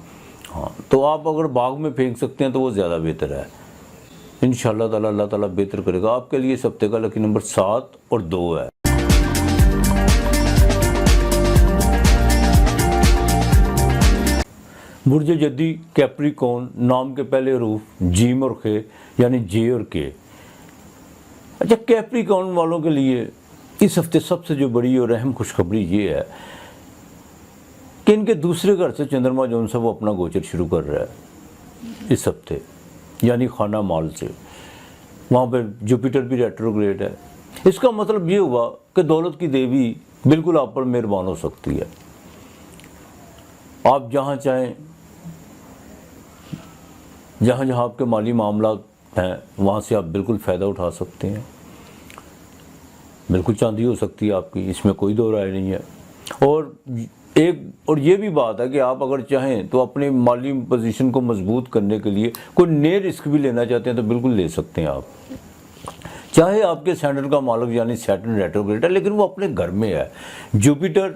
ہاں، تو آپ اگر باغ میں پھینک سکتے ہیں تو وہ زیادہ بہتر ہے، انشاءاللہ تعالی اللہ تعالیٰ بہتر کرے گا آپ کے لیے۔ اس ہفتے کا لکی نمبر 7 اور 2 ہے۔ برج جدی کیپریکون، نام کے پہلے حروف جیم اور خے، یعنی جے اور کے۔ اچھا، کیپریکون والوں کے لیے اس ہفتے سب سے جو بڑی اور اہم خوشخبری یہ ہے کہ ان کے دوسرے گھر سے چندرما جو ہے وہ اپنا گوچر شروع کر رہا ہے اس ہفتے، یعنی خانہ مال سے، وہاں پہ جوپیٹر بھی ریٹروگریڈ ہے۔ اس کا مطلب یہ ہوا کہ دولت کی دیوی بالکل آپ پر مہربان ہو سکتی ہے، آپ جہاں چاہیں، جہاں جہاں آپ کے مالی معاملات ہیں وہاں سے آپ بالکل فائدہ اٹھا سکتے ہیں، بالکل چاندی ہو سکتی ہے آپ کی، اس میں کوئی دو رائے نہیں ہے۔ اور یہ بھی بات ہے کہ آپ اگر چاہیں تو اپنے مالی پوزیشن کو مضبوط کرنے کے لیے کوئی نئے رسک بھی لینا چاہتے ہیں تو بالکل لے سکتے ہیں آپ، چاہے آپ کے سینٹر کا مالک یعنی سیٹرن ریٹروگریڈ ہے لیکن وہ اپنے گھر میں ہے۔ جوپیٹر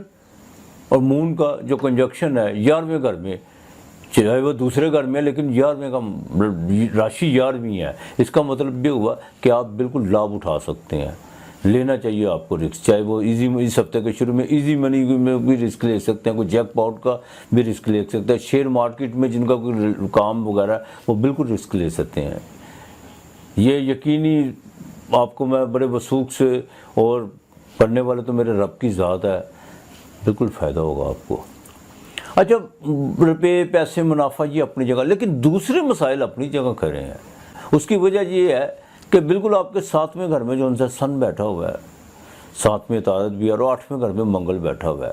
اور مون کا جو کنجکشن ہے 11ویں گھر میں، چاہے وہ دوسرے گھر میں ہے لیکن 11ویں کا راشی 11ویں ہے، اس کا مطلب یہ ہوا کہ آپ بالکل لابھ اٹھا سکتے ہیں، لینا چاہیے آپ کو رسک، چاہے وہ اس ہفتے کے شروع میں ایزی منی میں بھی رسک لے سکتے ہیں، کوئی جیک پاٹ کا بھی رسک لے سکتے ہیں، شیئر مارکیٹ میں جن کا کوئی کام وغیرہ وہ بالکل رسک لے سکتے ہیں۔ یہ یقینی آپ کو میں بڑے وثوق سے، اور پڑھنے والے تو میرے رب کی ذات ہے، بالکل فائدہ ہوگا آپ کو۔ اچھا، روپے پیسے منافع یہ اپنی جگہ، لیکن دوسرے مسائل اپنی جگہ کھڑے ہیں۔ اس کی وجہ یہ ہے کہ بالکل آپ کے 7ویں گھر میں جو ان سے سن بیٹھا ہوا ہے، 7ویں عطارد بھی، اور 8ویں گھر میں منگل بیٹھا ہوا ہے۔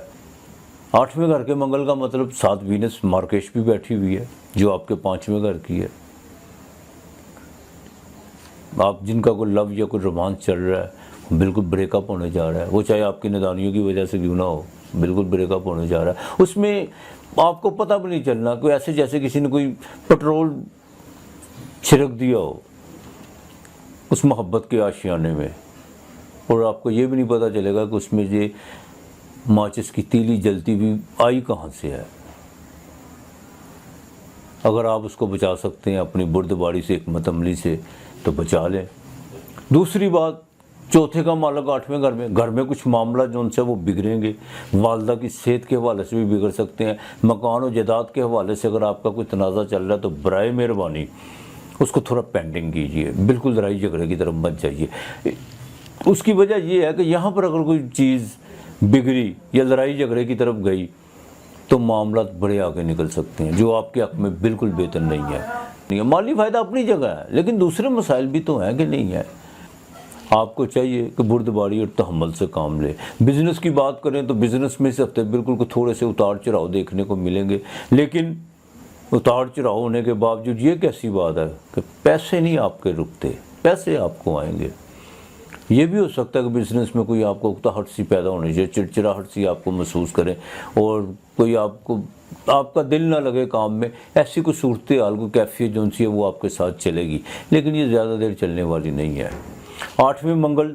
8ویں گھر کے منگل کا مطلب 7 وینس مارکیش بھی بیٹھی ہوئی ہے جو آپ کے 5ویں گھر کی ہے۔ آپ جن کا کوئی لو یا کوئی رومانس چل رہا ہے بالکل بریک اپ ہونے جا رہا ہے، وہ چاہے آپ کی نادانیوں کی وجہ سے کیوں نہ ہو، بالکل بریک اپ ہونے جا رہا ہے۔ اس میں آپ کو پتہ بھی نہیں چلنا، کوئی ایسے جیسے کسی نے کوئی پٹرول چھڑک دیا ہو اس محبت کے آشیانے میں، اور آپ کو یہ بھی نہیں پتہ چلے گا کہ اس میں یہ ماچس کی تیلی جلتی بھی آئی کہاں سے ہے۔ اگر آپ اس کو بچا سکتے ہیں اپنی بردباری سے، حکمت عملی سے، تو بچا لیں۔ دوسری بات، چوتھے کا مالک 8ویں گھر میں کچھ معاملہ جو ان سے وہ بگڑیں گے، والدہ کی صحت کے حوالے سے بھی بگڑ سکتے ہیں، مکان و جائیداد کے حوالے سے اگر آپ کا کوئی تنازع چل رہا ہے تو برائے مہربانی اس کو تھوڑا پینڈنگ کیجیے، بالکل لڑائی جھگڑے کی طرف مت جائیے۔ اس کی وجہ یہ ہے کہ یہاں پر اگر کوئی چیز بگڑی یا لڑائی جھگڑے کی طرف گئی تو معاملات بڑے آگے نکل سکتے ہیں جو آپ کے حق میں بالکل بہتر نہیں ہے۔ مالی فائدہ اپنی جگہ ہے لیکن دوسرے مسائل بھی تو ہیں کہ نہیں ہے۔ آپ کو چاہیے کہ بردباری اور تحمل سے کام لے۔ بزنس کی بات کریں تو بزنس میں اس ہفتے بالکل کو تھوڑے سے اتار چڑھاؤ دیکھنے کو ملیں گے، لیکن اتار چڑھاؤ ہونے کے باوجود یہ کیسی بات ہے کہ پیسے نہیں آپ کے رکتے، پیسے آپ کو آئیں گے۔ یہ بھی ہو سکتا ہے کہ بزنس میں کوئی آپ کو اکتاہٹ سی پیدا ہونی چاہیے، چڑچڑاہٹ سی آپ کو محسوس کریں، اور کوئی آپ کا دل نہ لگے کام میں، ایسی کوئی صورتحال، کوئی کیفیت جو سی ہے وہ آپ کے ساتھ چلے گی، لیکن یہ زیادہ دیر چلنے والی نہیں ہے۔ 8ویں منگل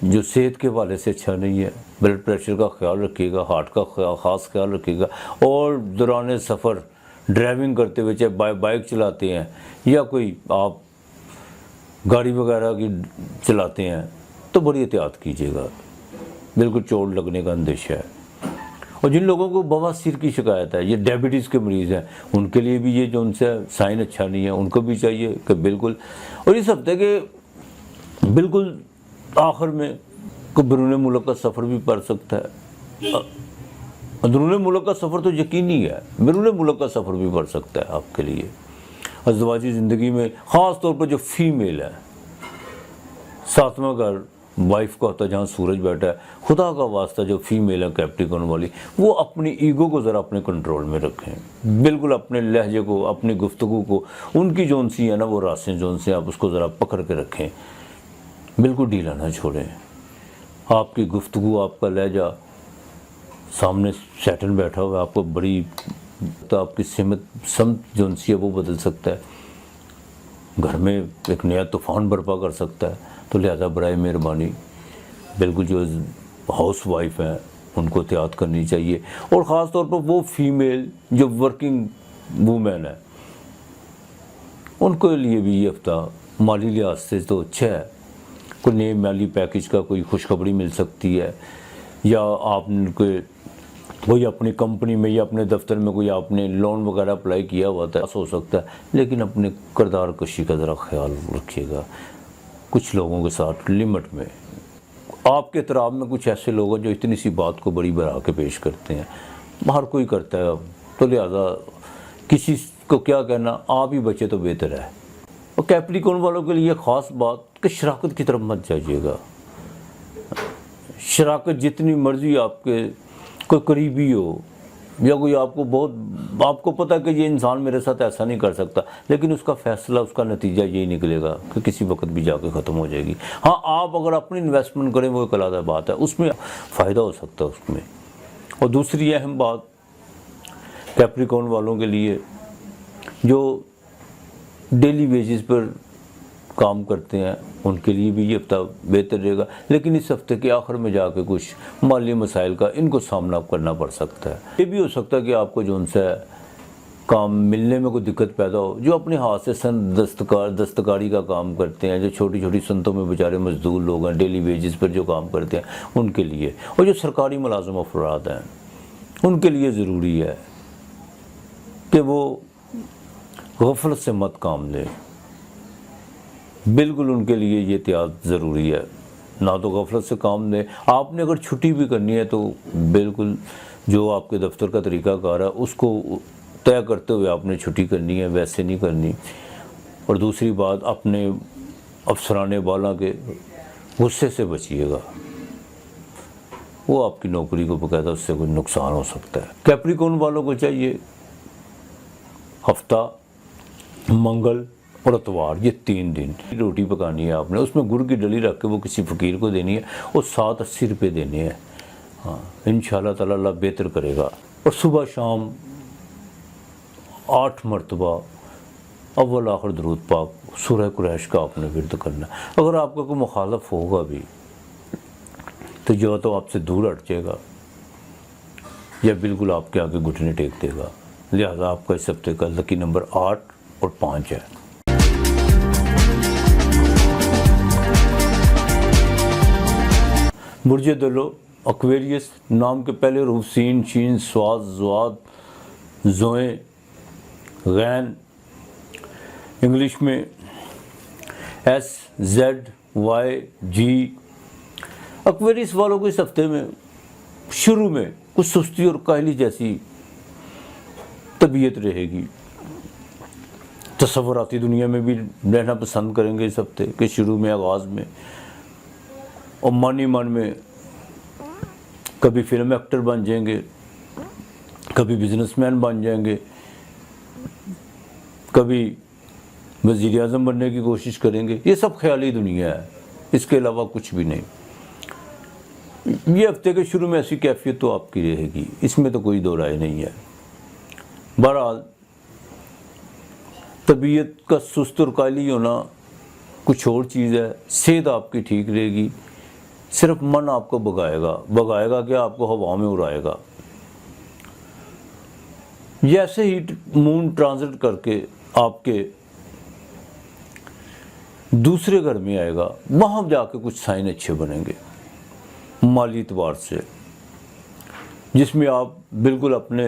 جو صحت کے حوالے سے اچھا نہیں ہے، بلڈ پریشر کا خیال رکھیے گا، ہارٹ کا خاص خیال رکھیے گا، اور دوران سفر ڈرائیونگ کرتے ہوئے، چاہے بائک چلاتے ہیں یا کوئی آپ گاڑی وغیرہ کی چلاتے ہیں تو بڑی احتیاط کیجیے گا، بالکل چوٹ لگنے کا اندیشہ ہے۔ اور جن لوگوں کو بواسیر کی شکایت ہے، یہ ڈائبٹیز کے مریض ہیں، ان کے لیے بھی یہ جو ان سے سائن اچھا نہیں ہے، ان کو بھی چاہیے کہ بالکل، اور اس ہفتے کے بالکل آخر میں کوئی بیرون ملک کا سفر بھی پڑ سکتا ہے. اندرون ملک کا سفر تو یقینی ہے, بیرون ملک کا سفر بھی پڑ سکتا ہے آپ کے لیے. ازدواجی زندگی میں خاص طور پر جو فیمیل ہے, ساتواں گھر وائف کا ہوتا ہے جہاں سورج بیٹھا ہے, خدا کا واسطہ جو فیمیل ہے کیپریکارن والی, وہ اپنی ایگو کو ذرا اپنے کنٹرول میں رکھیں, بالکل اپنے لہجے کو, اپنی گفتگو کو, ان کی جون سی ہے نا وہ راسیں جون سے آپ اس کو ذرا پکڑ کے رکھیں, بالکل ڈھیلا نہ چھوڑیں. آپ کی گفتگو, آپ کا لہجہ, سامنے سیٹن بیٹھا ہوا ہے, آپ کو بڑی تو آپ کی سمت جون سی ہے وہ بدل سکتا ہے, گھر میں ایک نیا طوفان برپا کر سکتا ہے. تو لہذا برائے مہربانی بالکل جو ہاؤس وائف ہیں ان کو احتیاط کرنی چاہیے. اور خاص طور پر وہ فیمیل جو ورکنگ وومین ہے, ان کے لیے بھی یہ ہفتہ مالی لحاظ سے تو اچھا ہے. کوئی نئے مالی پیکج کا کوئی خوشخبری مل سکتی ہے, یا آپ نے کوئی اپنی کمپنی میں یا اپنے دفتر میں کوئی آپ نے لون وغیرہ اپلائی کیا ہوا تھا, ہو سکتا ہے. لیکن اپنے کردار کشی کا ذرا خیال رکھیے گا, کچھ لوگوں کے ساتھ لمٹ میں. آپ کے اطراف میں کچھ ایسے لوگ ہیں جو اتنی سی بات کو بڑی بڑھا کے پیش کرتے ہیں, ہر کوئی کرتا ہے, تو لہذا کسی کو کیا کہنا, آپ ہی بچے تو بہتر ہے. اور کیپریکارن والوں کے لیے خاص بات کہ شراکت کی طرف مت جائیے گا. شراکت جتنی مرضی آپ کے کوئی قریبی ہو یا کوئی آپ کو بہت آپ کو پتہ کہ یہ انسان میرے ساتھ ایسا نہیں کر سکتا, لیکن اس کا فیصلہ, اس کا نتیجہ یہی نکلے گا کہ کسی وقت بھی جا کے ختم ہو جائے گی. ہاں آپ اگر اپنی انویسٹمنٹ کریں وہ ایک علیحدہ بات ہے, اس میں فائدہ ہو سکتا ہے اس میں. اور دوسری اہم بات کیپریکارن والوں کے لیے جو ڈیلی ویجز پر کام کرتے ہیں, ان کے لیے بھی یہ ہفتہ بہتر رہے گا. لیکن اس ہفتے کے آخر میں جا کے کچھ مالی مسائل کا ان کو سامنا کرنا پڑ سکتا ہے. یہ بھی ہو سکتا ہے کہ آپ کو جو ان سے کام ملنے میں کوئی دقت پیدا ہو. جو اپنے ہاتھ سے دستکاری کا کام کرتے ہیں, جو چھوٹی چھوٹی صنعتوں میں بیچارے مزدور لوگ ہیں, ڈیلی ویجز پر جو کام کرتے ہیں, ان کے لیے, اور جو سرکاری ملازم افراد ہیں ان کے لیے ضروری ہے کہ وہ غفلت سے مت کام لیں. بالکل ان کے لیے یہ احتیاط ضروری ہے, نہ تو غفلت سے کام لیں. آپ نے اگر چھٹی بھی کرنی ہے تو بالکل جو آپ کے دفتر کا طریقہ کار ہے اس کو طے کرتے ہوئے آپ نے چھٹی کرنی ہے, ویسے نہیں کرنی. اور دوسری بات, اپنے افسرانے والا کے غصے سے بچیے گا, وہ آپ کی نوکری کو باقاعدہ اس سے کوئی نقصان ہو سکتا ہے. کیپریکارن والوں کو چاہیے ہفتہ منگل اور اتوار, یہ 3 دن روٹی پکانی ہے آپ نے, اس میں گڑ کی ڈلی رکھ کے وہ کسی فقیر کو دینی ہے, اور 780 روپے دینے ہیں. ہاں انشاءاللہ تعالی اللہ بہتر کرے گا. اور صبح شام 8 مرتبہ اول آخر درود پاک سورہ قریش کا آپ نے ورد کرنا. اگر آپ کا کوئی مخالف ہوگا بھی تو جو تو آپ سے دور ہٹ جائے گا یا بالکل آپ کے آگے گھٹنے ٹیک دے گا. لہذا آپ کا اس ہفتے کا لکی نمبر 8 اور 5 ہے. برج دلو ایکویریس, نام کے پہلے حروف سین, شین, صاد, ضاد, زوئیں, غین, انگلش میں ایس, زیڈ, وائی, جی. ایکویریس والوں کو اس ہفتے میں شروع میں کچھ سستی اور کاہلی جیسی طبیعت رہے گی. تصوراتی دنیا میں بھی رہنا پسند کریں گے اس ہفتے کے شروع میں, آغاز میں. اور من میں کبھی فلم ایکٹر بن جائیں گے, کبھی بزنس مین بن جائیں گے, کبھی وزیر اعظم بننے کی کوشش کریں گے. یہ سب خیالی دنیا ہے, اس کے علاوہ کچھ بھی نہیں. یہ ہفتے کے شروع میں ایسی کیفیت تو آپ کی رہے گی, اس میں تو کوئی دو رائے نہیں ہے. بہرحال طبیعت کا سست اور کاہلی ہونا کچھ اور چیز ہے, صحت آپ کی ٹھیک رہے گی, صرف من آپ کو بگائے گا کہ آپ کو ہوا میں اڑائے گا. جیسے ہی مون ٹرانزٹ کر کے آپ کے دوسرے گھر میں آئے گا, وہاں جا کے کچھ سائن اچھے بنیں گے مالی اعتبار سے, جس میں آپ بالکل اپنے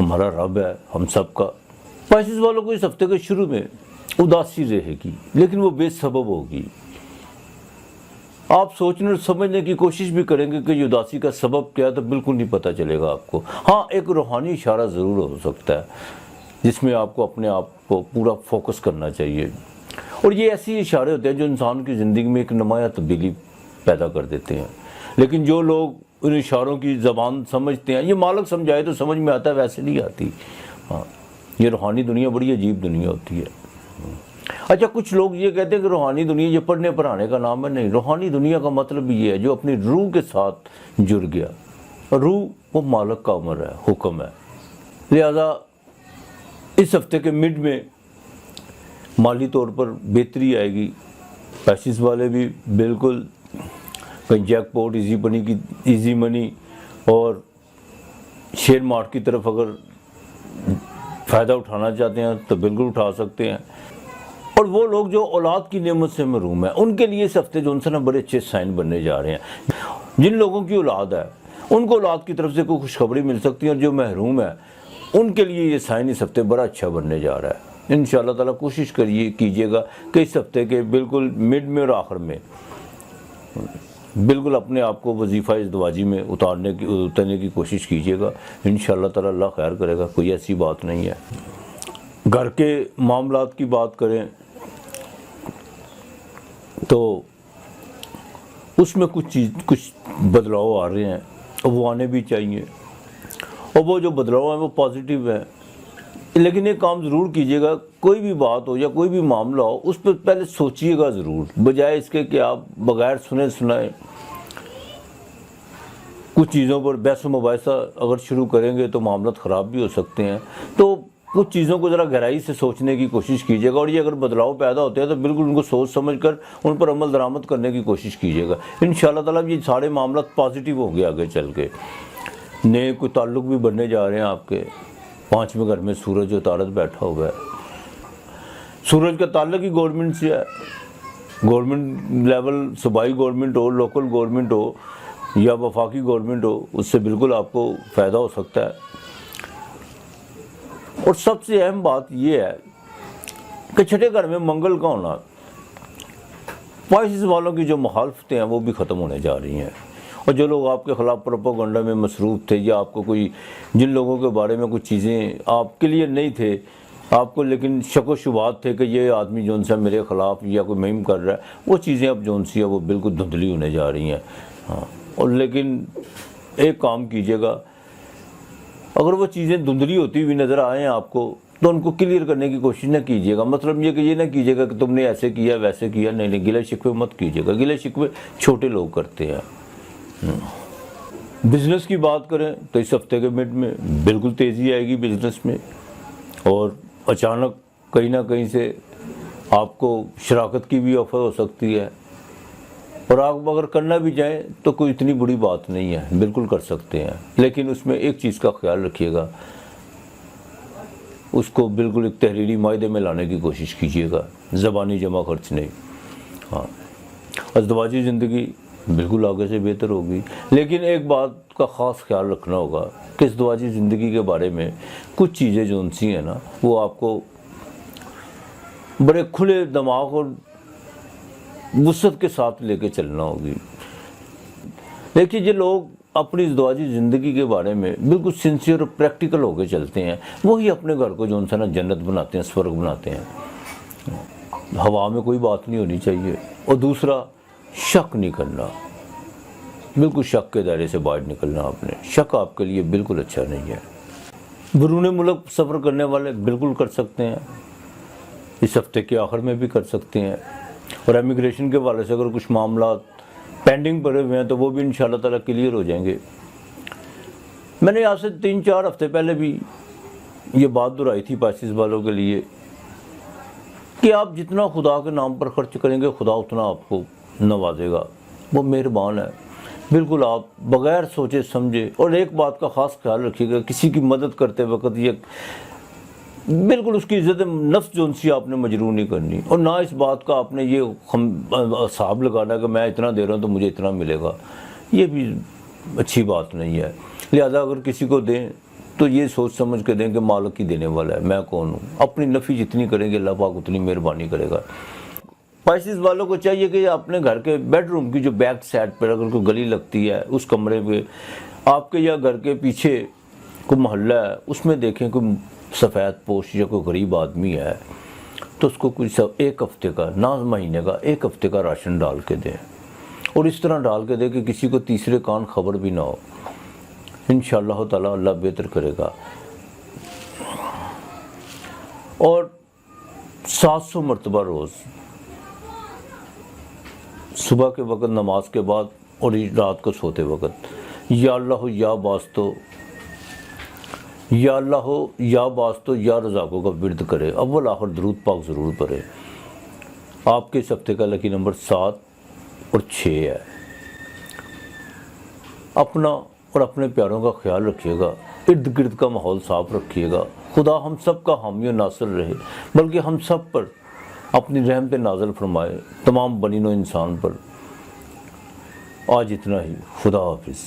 ہمارا رب ہے ہم سب کا۔ پائسز والوں کو اس ہفتے کے شروع میں اداسی رہے گی، لیکن وہ بے سبب ہوگی۔ آپ سوچنے اور سمجھنے کی کوشش بھی کریں گے کہ یہ اداسی کا سبب کیا ہے تو بالکل نہیں پتہ چلے گا آپ کو۔ ہاں ایک روحانی اشارہ ضرور ہو سکتا ہے جس میں آپ کو اپنے آپ کو پورا فوکس کرنا چاہیے، اور یہ ایسی اشارے ہوتے ہیں جو انسان کی زندگی میں ایک نمایاں تبدیلی پیدا کر دیتے ہیں۔ لیکن جو لوگ ان اشاروں کی زبان سمجھتے ہیں، یہ مالک سمجھائے تو سمجھ میں آتا ہے، ویسے نہیں آتی۔ ہاں یہ روحانی دنیا بڑی عجیب دنیا ہوتی ہے۔ اچھا کچھ لوگ یہ کہتے ہیں کہ روحانی دنیا یہ پڑھنے پڑھانے کا نام ہے۔ نہیں، روحانی دنیا کا مطلب یہ ہے جو اپنی روح کے ساتھ جڑ گیا، روح وہ مالک کا امر ہے، حکم ہے۔ لہذا اس ہفتے کے مڈ میں مالی طور پر بہتری آئے گی، پیسز والے بھی بالکل کہیں جیک پاٹ، ایزی منی اور شیئر مارکیٹ کی طرف اگر فائدہ اٹھانا چاہتے ہیں تو بالکل اٹھا سکتے ہیں۔ اور وہ لوگ جو اولاد کی نعمت سے محروم ہیں ان کے لیے اس ہفتے جو ان سے بڑے اچھے سائن بننے جا رہے ہیں۔ جن لوگوں کی اولاد ہے ان کو اولاد کی طرف سے کوئی خوشخبری مل سکتی ہے، اور جو محروم ہے ان کے لیے یہ سائن اس ہفتے بڑا اچھا بننے جا رہا ہے۔ انشاءاللہ تعالیٰ کوشش کیجیے گا کہ اس ہفتے کے بالکل مڈ میں اور آخر میں بالکل اپنے آپ کو وظیفہ ازدواجی میں اترنے کی کوشش کیجیے گا۔ انشاءاللہ تعالیٰ اللہ خیر کرے گا، کوئی ایسی بات نہیں ہے۔ گھر کے معاملات کی بات کریں تو اس میں کچھ بدلاؤ آ رہے ہیں، اور وہ آنے بھی چاہیے، اور وہ جو بدلاؤ ہیں وہ پازیٹیو ہیں۔ لیکن ایک کام ضرور کیجیے گا، کوئی بھی بات ہو یا کوئی بھی معاملہ ہو اس پہ پہلے سوچیے گا ضرور، بجائے اس کے کہ آپ بغیر سنائے کچھ چیزوں پر بحث و مباحثہ اگر شروع کریں گے تو معاملات خراب بھی ہو سکتے ہیں۔ تو کچھ چیزوں کو ذرا گہرائی سے سوچنے کی کوشش کیجیے گا، اور یہ اگر بدلاؤ پیدا ہوتے ہیں تو بالکل ان کو سوچ سمجھ کر ان پر عمل درآمد کرنے کی کوشش کیجیے گا۔ انشاءاللہ تعالیٰ یہ سارے معاملات پازیٹیو ہوں گے آگے چل کے۔ نئے کوئی تعلق بھی بننے جا رہے ہیں آپ کے۔ 5ویں گھر میں سورج و طارت بیٹھا ہوا ہے۔ سورج کا تعلق ہی گورنمنٹ سے ہے، گورنمنٹ لیول، صوبائی گورنمنٹ ہو، لوکل گورنمنٹ ہو یا وفاقی گورنمنٹ ہو، اس سے بالکل آپ کو فائدہ ہو سکتا ہے۔ اور سب سے اہم بات یہ ہے کہ چھٹے گھر میں منگل کا ہونا، پائسز والوں کی جو مخالفتیں ہیں وہ بھی ختم ہونے جا رہی ہیں، اور جو لوگ آپ کے خلاف پروپیگنڈا میں مصروف تھے، یا آپ کو جن لوگوں کے بارے میں کچھ چیزیں آپ کے لیے نہیں تھے، آپ کو لیکن شک و شبہات تھے کہ یہ آدمی جون سا میرے خلاف یا کوئی مہم کر رہا ہے، وہ چیزیں اب جون سی ہے وہ بالکل دھندلی ہونے جا رہی ہیں۔ ہاں، اور لیکن ایک کام کیجیے گا، اگر وہ چیزیں دھندلی ہوتی ہوئی نظر آئیں آپ کو تو ان کو کلیئر کرنے کی کوشش نہ کیجیے گا۔ مطلب یہ نہ کیجیے گا کہ تم نے ایسے کیا ویسے کیا، نہیں، گلے شکوے مت کیجیے گا، گلے شکوے چھوٹے لوگ کرتے ہیں۔ بزنس کی بات کریں تو اس ہفتے کے مڈ میں بالکل تیزی آئے گی بزنس میں، اور اچانک کہیں نہ کہیں سے آپ کو شراکت کی بھی آفر ہو سکتی ہے، اور آپ اگر کرنا بھی چاہیں تو کوئی اتنی بڑی بات نہیں ہے، بالکل کر سکتے ہیں۔ لیکن اس میں ایک چیز کا خیال رکھیے گا، اس کو بالکل ایک تحریری معاہدے میں لانے کی کوشش کیجیے گا، زبانی جمع خرچ نہیں۔ ہاں، ازدواجی زندگی بالکل آگے سے بہتر ہوگی، لیکن ایک بات کا خاص خیال رکھنا ہوگا کہ ازدواجی زندگی کے بارے میں کچھ چیزیں جو سی ہیں نا وہ آپ کو بڑے کھلے دماغ اور وسعت کے ساتھ لے کے چلنا ہوگی۔ دیکھیے جو لوگ اپنی ازدواجی زندگی کے بارے میں بالکل سنسیئر اور پریکٹیکل ہو کے چلتے ہیں وہی اپنے گھر کو جو نا جنت بناتے ہیں، سورگ بناتے ہیں۔ ہوا میں کوئی بات نہیں ہونی چاہیے۔ اور دوسرا، شک نہیں کرنا، بالکل شک کے دائرے سے باہر نکلنا۔ آپ نے شک آپ کے لیے بالکل اچھا نہیں ہے۔ بیرون ملک سفر کرنے والے بالکل کر سکتے ہیں، اس ہفتے کے آخر میں بھی کر سکتے ہیں، اور امیگریشن کے حوالے سے اگر کچھ معاملات پینڈنگ پڑے ہوئے ہیں تو وہ بھی انشاءاللہ تعالیٰ کلیئر ہو جائیں گے۔ میں نے آج سے 3-4 ہفتے پہلے بھی یہ بات دہرائی تھی پائسز والوں کے لیے کہ آپ جتنا خدا کے نام پر خرچ کریں گے خدا اتنا آپ کو نوازے گا، وہ مہربان ہے۔ بالکل آپ بغیر سوچے سمجھے، اور ایک بات کا خاص خیال رکھیے گا، کسی کی مدد کرتے وقت یہ بالکل اس کی عزت نفس جو سی آپ نے مجروح نہیں کرنی، اور نہ اس بات کا آپ نے یہ حساب لگانا کہ میں اتنا دے رہا ہوں تو مجھے اتنا ملے گا، یہ بھی اچھی بات نہیں ہے۔ لہذا اگر کسی کو دیں تو یہ سوچ سمجھ کے دیں کہ مالک ہی دینے والا ہے، میں کون ہوں. اپنی نفی جتنی کریں گے اللہ پاک اتنی مہربانی کرے گا. اسپائسیز والوں کو چاہیے کہ اپنے گھر کے بیڈ روم کی جو بیک سائڈ پر اگر کوئی گلی لگتی ہے اس کمرے پہ آپ کے یا گھر کے پیچھے کوئی محلہ ہے اس میں دیکھیں کوئی سفید پوش یا کوئی غریب آدمی ہے تو اس کو کچھ ایک ہفتے کا نہ مہینے کا ایک ہفتے کا راشن ڈال کے دیں، اور اس طرح ڈال کے دیں کہ کسی کو تیسرے کان خبر بھی نہ ہو. انشاءاللہ تعالی اللہ بہتر کرے گا. اور 700 مرتبہ روز صبح کے وقت نماز کے بعد اور رات کو سوتے وقت یا اللہ یا باستو یا اللہ یا باستو یا رزاقوں کا ورد کرے. اول آخر درود پاک ضرور پڑھے. آپ کے اس ہفتے کا لکی نمبر 7 اور 6 ہے. اپنا اور اپنے پیاروں کا خیال رکھیے گا، ارد گرد کا ماحول صاف رکھیے گا. خدا ہم سب کا حامی و ناصر رہے، بلکہ ہم سب پر اپنی رحمت نازل فرمائے، تمام بنی نوع انسان پر. آج اتنا ہی. خدا حافظ.